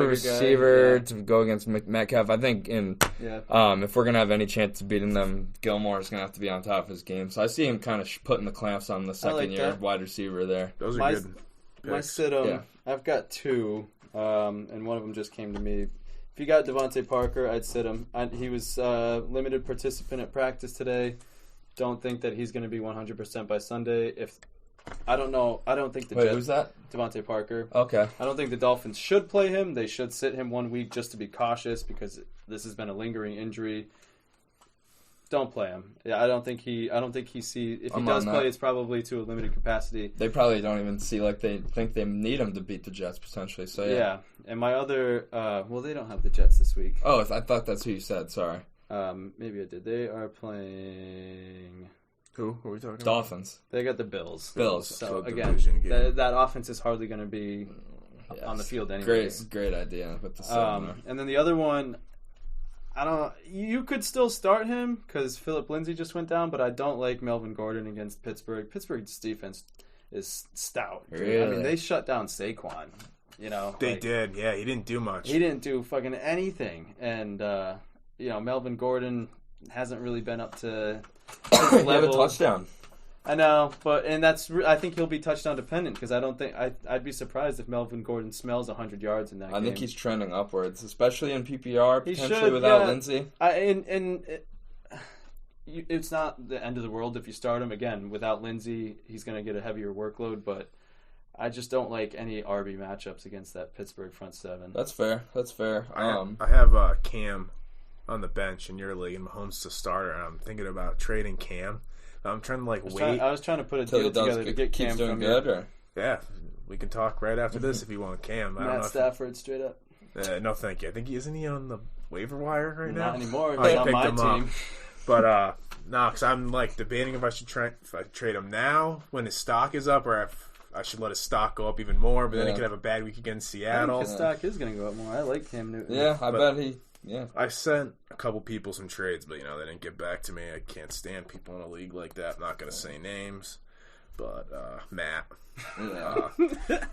[SPEAKER 2] receiver to go against Metcalf. I think if we're gonna have any chance of beating them, Gilmore's gonna have to be on top of his game. So I see him kind of putting the clamps on the second-year wide receiver there.
[SPEAKER 1] Those are good picks.
[SPEAKER 3] My sit-em, I've got 2, and one of them just came to me. If you got Devontae Parker, I'd sit him. He was limited participant at practice today. Don't think that he's going to be 100% by Sunday. I don't know. I don't think the
[SPEAKER 2] who's that?
[SPEAKER 3] Devontae Parker.
[SPEAKER 2] Okay.
[SPEAKER 3] I don't think the Dolphins should play him. They should sit him 1 week just to be cautious because this has been a lingering injury. Don't play him. Yeah, I don't think he sees. If he does play, it's probably to a limited capacity.
[SPEAKER 2] They probably don't even see like they think they need him to beat the Jets potentially. So yeah.
[SPEAKER 3] And my other, they don't have the Jets this week.
[SPEAKER 2] Oh, I thought that's who you said. Sorry.
[SPEAKER 3] Maybe I did. They are playing.
[SPEAKER 1] Who are we talking about?
[SPEAKER 2] Dolphins.
[SPEAKER 3] They got the Bills. So again, that offense is hardly going to be on the field anyway.
[SPEAKER 2] Great idea with the
[SPEAKER 3] and then the other one. You could still start him because Philip Lindsay just went down, but I don't like Melvin Gordon against Pittsburgh. Pittsburgh's defense is stout.
[SPEAKER 2] Really?
[SPEAKER 3] I mean, they shut down Saquon.
[SPEAKER 1] They did. Yeah, he didn't do much.
[SPEAKER 3] He didn't do fucking anything, and Melvin Gordon hasn't really been up to his level.
[SPEAKER 2] He had a touchdown.
[SPEAKER 3] I know, I think he'll be touchdown dependent because I don't think I'd be surprised if Melvin Gordon smells 100 yards in that game.
[SPEAKER 2] I think he's trending upwards, especially in PPR potentially without Lindsey.
[SPEAKER 3] It's not the end of the world if you start him again without Lindsey. He's going to get a heavier workload, but I just don't like any RB matchups against that Pittsburgh front seven.
[SPEAKER 2] That's fair.
[SPEAKER 1] I have Cam on the bench in your league and Mahomes to starter, and I'm thinking about trading Cam. I'm trying to wait.
[SPEAKER 3] I was trying to put a deal together to get Cam from
[SPEAKER 2] good.
[SPEAKER 1] Yeah, we can talk right after this if you want Cam.
[SPEAKER 3] Matt Stafford straight up.
[SPEAKER 1] No, thank you. I think isn't he on the waiver wire right now?
[SPEAKER 3] Not anymore. He's on my team.
[SPEAKER 1] But because I'm debating if I should trade him now when his stock is up, or if I should let his stock go up even more. But then he could have a bad week against Seattle.
[SPEAKER 3] I think his stock is going to go up more. I like Cam Newton.
[SPEAKER 2] Yeah, I bet he. Yeah,
[SPEAKER 1] I sent a couple people some trades, but they didn't get back to me. I can't stand people in a league like that. I'm not going to say names, but Matt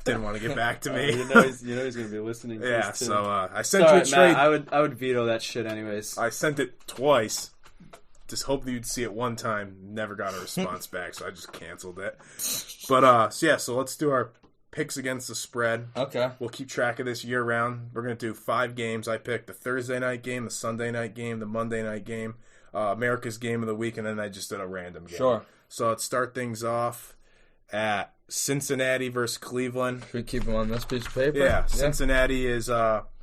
[SPEAKER 1] didn't want to get back to me.
[SPEAKER 3] You know he's going to be listening. To
[SPEAKER 1] yeah,
[SPEAKER 3] this too.
[SPEAKER 1] So I sent you a trade.
[SPEAKER 3] Matt, I would veto that shit anyways.
[SPEAKER 1] I sent it twice. Just hope that you'd see it one time. Never got a response back, so I just canceled it. But so let's do our picks against the spread.
[SPEAKER 2] Okay.
[SPEAKER 1] We'll keep track of this year round. We're going to do 5 games. I picked the Thursday night game, the Sunday night game, the Monday night game, America's game of the week, and then I just did a random game.
[SPEAKER 2] Sure.
[SPEAKER 1] So let's start things off at Cincinnati versus Cleveland.
[SPEAKER 2] Should we keep them on this piece of paper?
[SPEAKER 1] Yeah. Cincinnati is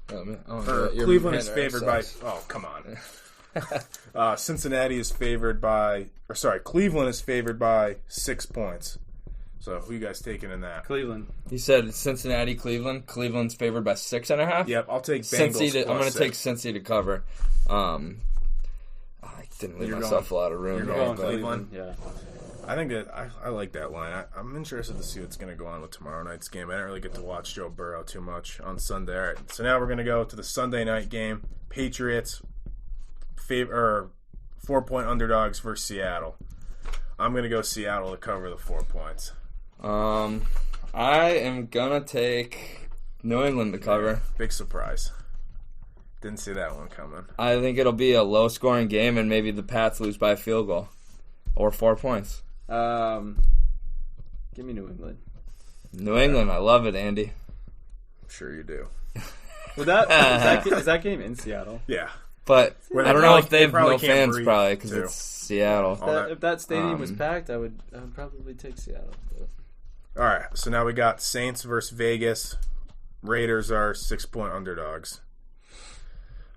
[SPEAKER 1] Cleveland is favored by come on. Cincinnati is favored by Cleveland is favored by 6 points. So who you guys taking in that?
[SPEAKER 3] Cleveland.
[SPEAKER 2] You said Cincinnati, Cleveland. Cleveland's favored by 6.5.
[SPEAKER 1] Yep, I'll take Bengals.
[SPEAKER 2] I'm going to take Cincy to cover. I didn't leave myself a lot of room.
[SPEAKER 1] You're going Cleveland.
[SPEAKER 3] Yeah.
[SPEAKER 1] I think that I like that line. I'm interested to see what's going to go on with tomorrow night's game. I didn't really get to watch Joe Burrow too much on Sunday. All right, so now we're going to go to the Sunday night game. Patriots 4-point underdogs versus Seattle. I'm going to go Seattle to cover the 4 points.
[SPEAKER 2] I am gonna take New England to cover.
[SPEAKER 1] Big surprise. Didn't see that one coming.
[SPEAKER 2] I think it'll be a low-scoring game, and maybe the Pats lose by a field goal or 4 points.
[SPEAKER 3] Give me New England.
[SPEAKER 2] New England, I love it, Andy.
[SPEAKER 1] I'm sure you do.
[SPEAKER 3] Is that game in Seattle?
[SPEAKER 1] Yeah,
[SPEAKER 2] but I don't know if they have no fans, probably because
[SPEAKER 1] too.
[SPEAKER 2] it's Seattle.
[SPEAKER 3] If that stadium was packed, I would probably take Seattle. But.
[SPEAKER 1] All right, so now we got Saints versus Vegas. Raiders are 6-point underdogs.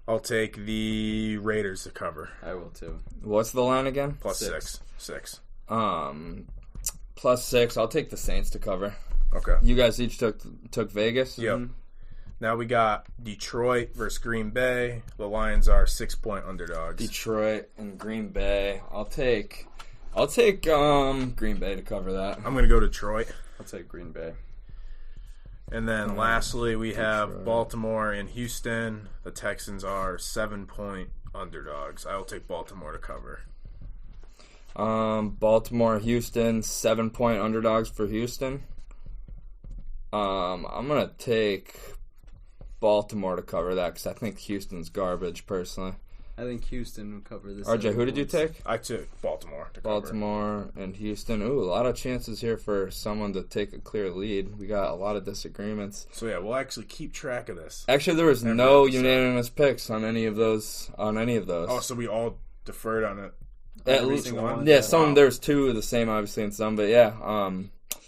[SPEAKER 1] I'll take the Raiders to cover.
[SPEAKER 3] I will too.
[SPEAKER 2] What's the line again?
[SPEAKER 1] Plus 6. 6.
[SPEAKER 2] Plus 6. I'll take the Saints to cover.
[SPEAKER 1] Okay.
[SPEAKER 2] You guys each took Vegas?
[SPEAKER 1] Yep. Mm-hmm. Now we got Detroit versus Green Bay. The Lions are 6-point underdogs.
[SPEAKER 2] Detroit and Green Bay. I'll take Green Bay to cover that.
[SPEAKER 1] I'm going to go Detroit.
[SPEAKER 3] I'll take Green Bay.
[SPEAKER 1] And then lastly, we have Baltimore and Houston. The Texans are 7-point underdogs. I will take Baltimore to cover.
[SPEAKER 2] Baltimore, Houston, 7-point underdogs for Houston. I'm going to take Baltimore to cover that because I think Houston's garbage, personally.
[SPEAKER 3] I think Houston will cover this.
[SPEAKER 2] RJ, who did you take?
[SPEAKER 1] I took Baltimore to
[SPEAKER 2] cover. Baltimore and Houston. Ooh, a lot of chances here for someone to take a clear lead. We got a lot of disagreements.
[SPEAKER 1] So, yeah, we'll actually keep track of this.
[SPEAKER 2] Actually, there was no unanimous picks on any of those.
[SPEAKER 1] Oh, so we all deferred on it?
[SPEAKER 2] At least one? Yeah, some. There's 2 of the same, obviously, and some. But, yeah.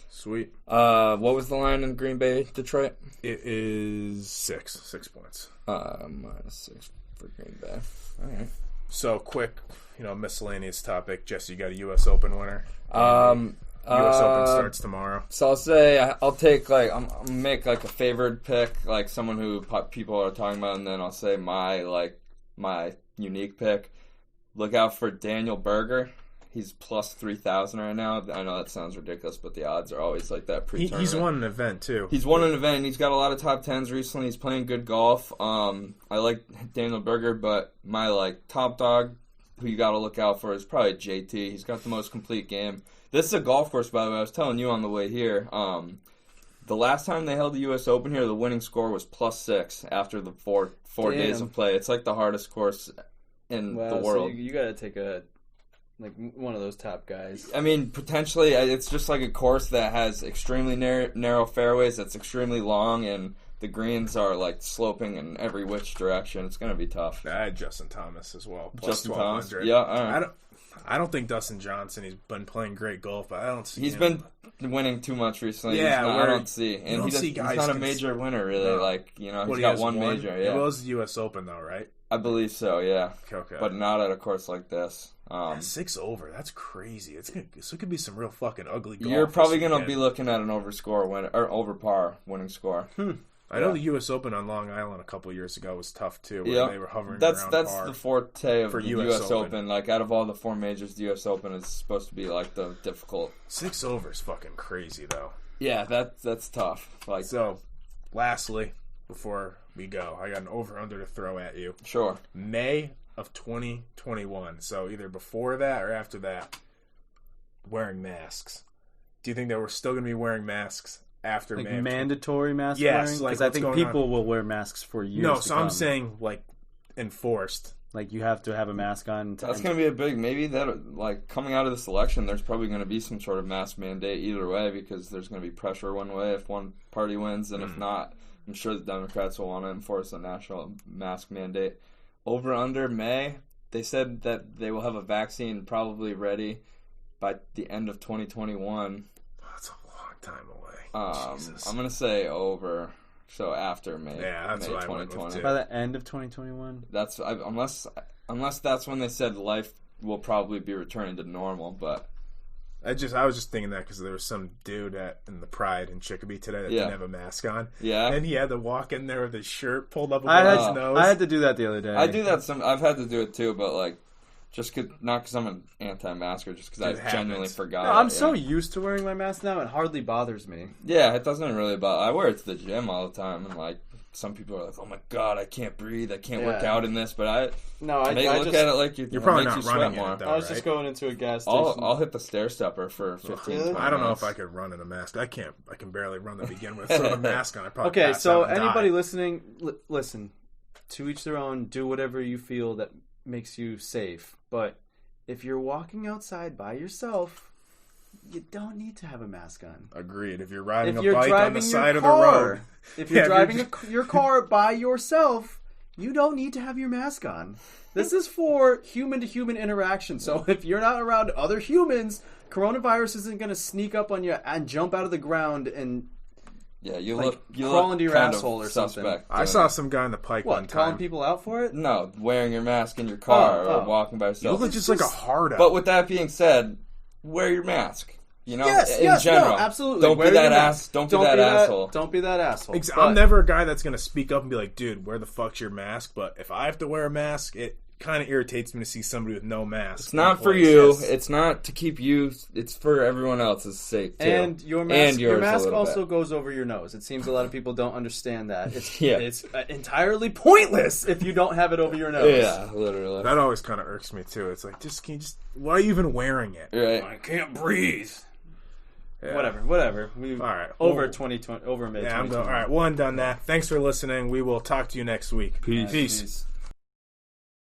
[SPEAKER 1] Sweet.
[SPEAKER 2] What was the line in Green Bay, Detroit?
[SPEAKER 1] It is 6 points.
[SPEAKER 2] -6 for Green Bay. All right.
[SPEAKER 1] So quick, miscellaneous topic. Jesse, you got a U.S. Open winner? U.S. Open starts tomorrow.
[SPEAKER 2] So I'll say I'll take I'm gonna make a favored pick, someone who people are talking about, and then I'll say my unique pick. Look out for Daniel Berger. He's plus 3,000 right now. I know that sounds ridiculous, but the odds are always like that pre-tournament.
[SPEAKER 1] He's won an event too.
[SPEAKER 2] He's won an event, and he's got a lot of top tens recently. He's playing good golf. I like Daniel Berger, but my top dog who you got to look out for is probably JT. He's got the most complete game. This is a golf course, by the way. I was telling you on the way here. The last time they held the U.S. Open here, the winning score was +6 after the four days of play. It's the hardest course in the world.
[SPEAKER 3] So you got to take one of those top guys.
[SPEAKER 2] I mean, potentially, it's just a course that has extremely narrow fairways. That's extremely long, and the greens are sloping in every which direction. It's going to be tough.
[SPEAKER 1] I had Justin Thomas as well.
[SPEAKER 2] Justin Thomas,
[SPEAKER 1] yeah.
[SPEAKER 2] All right.
[SPEAKER 1] I don't think Dustin Johnson. He's been playing great golf, but I don't see.
[SPEAKER 2] He's been winning too much recently.
[SPEAKER 1] Yeah,
[SPEAKER 2] I don't see, and he's not a major winner really.
[SPEAKER 1] No.
[SPEAKER 2] He's got one major. Yeah,
[SPEAKER 1] it was the U.S. Open though, right?
[SPEAKER 2] I believe so. Yeah.
[SPEAKER 1] Okay.
[SPEAKER 2] But not at a course like this.
[SPEAKER 1] 6 over. That's crazy. It could be some real fucking ugly golf.
[SPEAKER 2] You're probably going to be looking at an over par winning score.
[SPEAKER 1] I know the U.S. Open on Long Island a couple years ago was tough too. Where they were hovering
[SPEAKER 2] around
[SPEAKER 1] That's
[SPEAKER 2] the forte of the U.S. Open. Out of all the 4 majors, the U.S. Open is supposed to be the difficult.
[SPEAKER 1] 6 over is fucking crazy though.
[SPEAKER 2] Yeah, that's tough.
[SPEAKER 1] So, lastly, before we go, I got an over/under to throw at you.
[SPEAKER 2] Sure.
[SPEAKER 1] May of 2021. So either before that or after that, wearing masks. Do you think that we're still going to be wearing masks after May?
[SPEAKER 3] Mandatory mask
[SPEAKER 1] wearing?
[SPEAKER 3] Yes. Because I think people will wear masks for years.
[SPEAKER 1] No, so I'm saying enforced.
[SPEAKER 3] You have to have a mask on.
[SPEAKER 2] That's going to be a big, maybe that, coming out of this election, there's probably going to be some sort of mask mandate either way, because there's going to be pressure one way if one party wins, and if not, I'm sure the Democrats will want to enforce a national mask mandate. Over under May, they said that they will have a vaccine probably ready by the end of 2021.
[SPEAKER 1] That's a long time away. Jesus.
[SPEAKER 2] I'm going to say over. So after May,
[SPEAKER 1] that's
[SPEAKER 2] May
[SPEAKER 1] what
[SPEAKER 2] 2020.
[SPEAKER 3] By the end of 2021?
[SPEAKER 2] That's unless that's when they said life will probably be returning to normal. But
[SPEAKER 1] I was just thinking that because there was some dude in the Pride in Chicopee today that didn't have a mask on.
[SPEAKER 2] Yeah,
[SPEAKER 1] and he had to walk in there with his shirt pulled up above his nose.
[SPEAKER 3] I had to do that the other day.
[SPEAKER 2] I do that I've had to do it too, but not because I'm an anti-masker, just because I genuinely forgot.
[SPEAKER 3] No, I'm so used to wearing my mask now, it hardly bothers me.
[SPEAKER 2] Yeah, it doesn't really bother. I wear it to the gym all the time, and some people are like, "Oh my god, I can't breathe, I can't work out in this." But I look at it like
[SPEAKER 1] you're probably not running it. Though,
[SPEAKER 3] I was just going into a gas station.
[SPEAKER 2] I'll hit the stair stepper for 15.
[SPEAKER 1] I don't know if I could run in a mask. I can't. I can barely run to begin with. So the mask on, I probably
[SPEAKER 3] okay.
[SPEAKER 1] Pass
[SPEAKER 3] so
[SPEAKER 1] out and
[SPEAKER 3] anybody
[SPEAKER 1] die.
[SPEAKER 3] listening, listen. To each their own. Do whatever you feel that makes you safe, but if you're walking outside by yourself, you don't need to have a mask on.
[SPEAKER 1] Agreed. If you're riding a bike on the side of the road.
[SPEAKER 3] If you're driving your car by yourself, you don't need to have your mask on. This is for human-to-human interaction. So if you're not around other humans, coronavirus isn't going to sneak up on you and jump out of the ground and
[SPEAKER 2] you
[SPEAKER 3] crawl into your asshole or something.
[SPEAKER 1] I saw some guy on the pike one time.
[SPEAKER 3] Calling people out for it?
[SPEAKER 2] No, wearing your mask in your car or walking by yourself.
[SPEAKER 1] You look just like a hard out.
[SPEAKER 2] But with that being said, wear your mask. In general.
[SPEAKER 3] No, absolutely.
[SPEAKER 2] Don't be that asshole.
[SPEAKER 3] Don't be that asshole.
[SPEAKER 1] I'm never a guy that's going to speak up and be like, dude, where the fuck's your mask? But if I have to wear a mask, it kind of irritates me to see somebody with no mask.
[SPEAKER 2] It's not for you. Yes. It's not to keep you. It's for everyone else's sake, too.
[SPEAKER 3] And your mask also goes over your nose. It seems a lot of people don't understand that. It's entirely pointless if you don't have it over your nose.
[SPEAKER 2] Yeah, literally.
[SPEAKER 1] That always kind of irks me, too. It's like, why are you even wearing it?
[SPEAKER 2] Right.
[SPEAKER 1] I can't breathe.
[SPEAKER 3] Yeah. Whatever. All
[SPEAKER 1] right.
[SPEAKER 3] Over 2020, over mid.
[SPEAKER 1] Yeah, all right. Well, done that. Thanks for listening. We will talk to you next week.
[SPEAKER 2] Peace.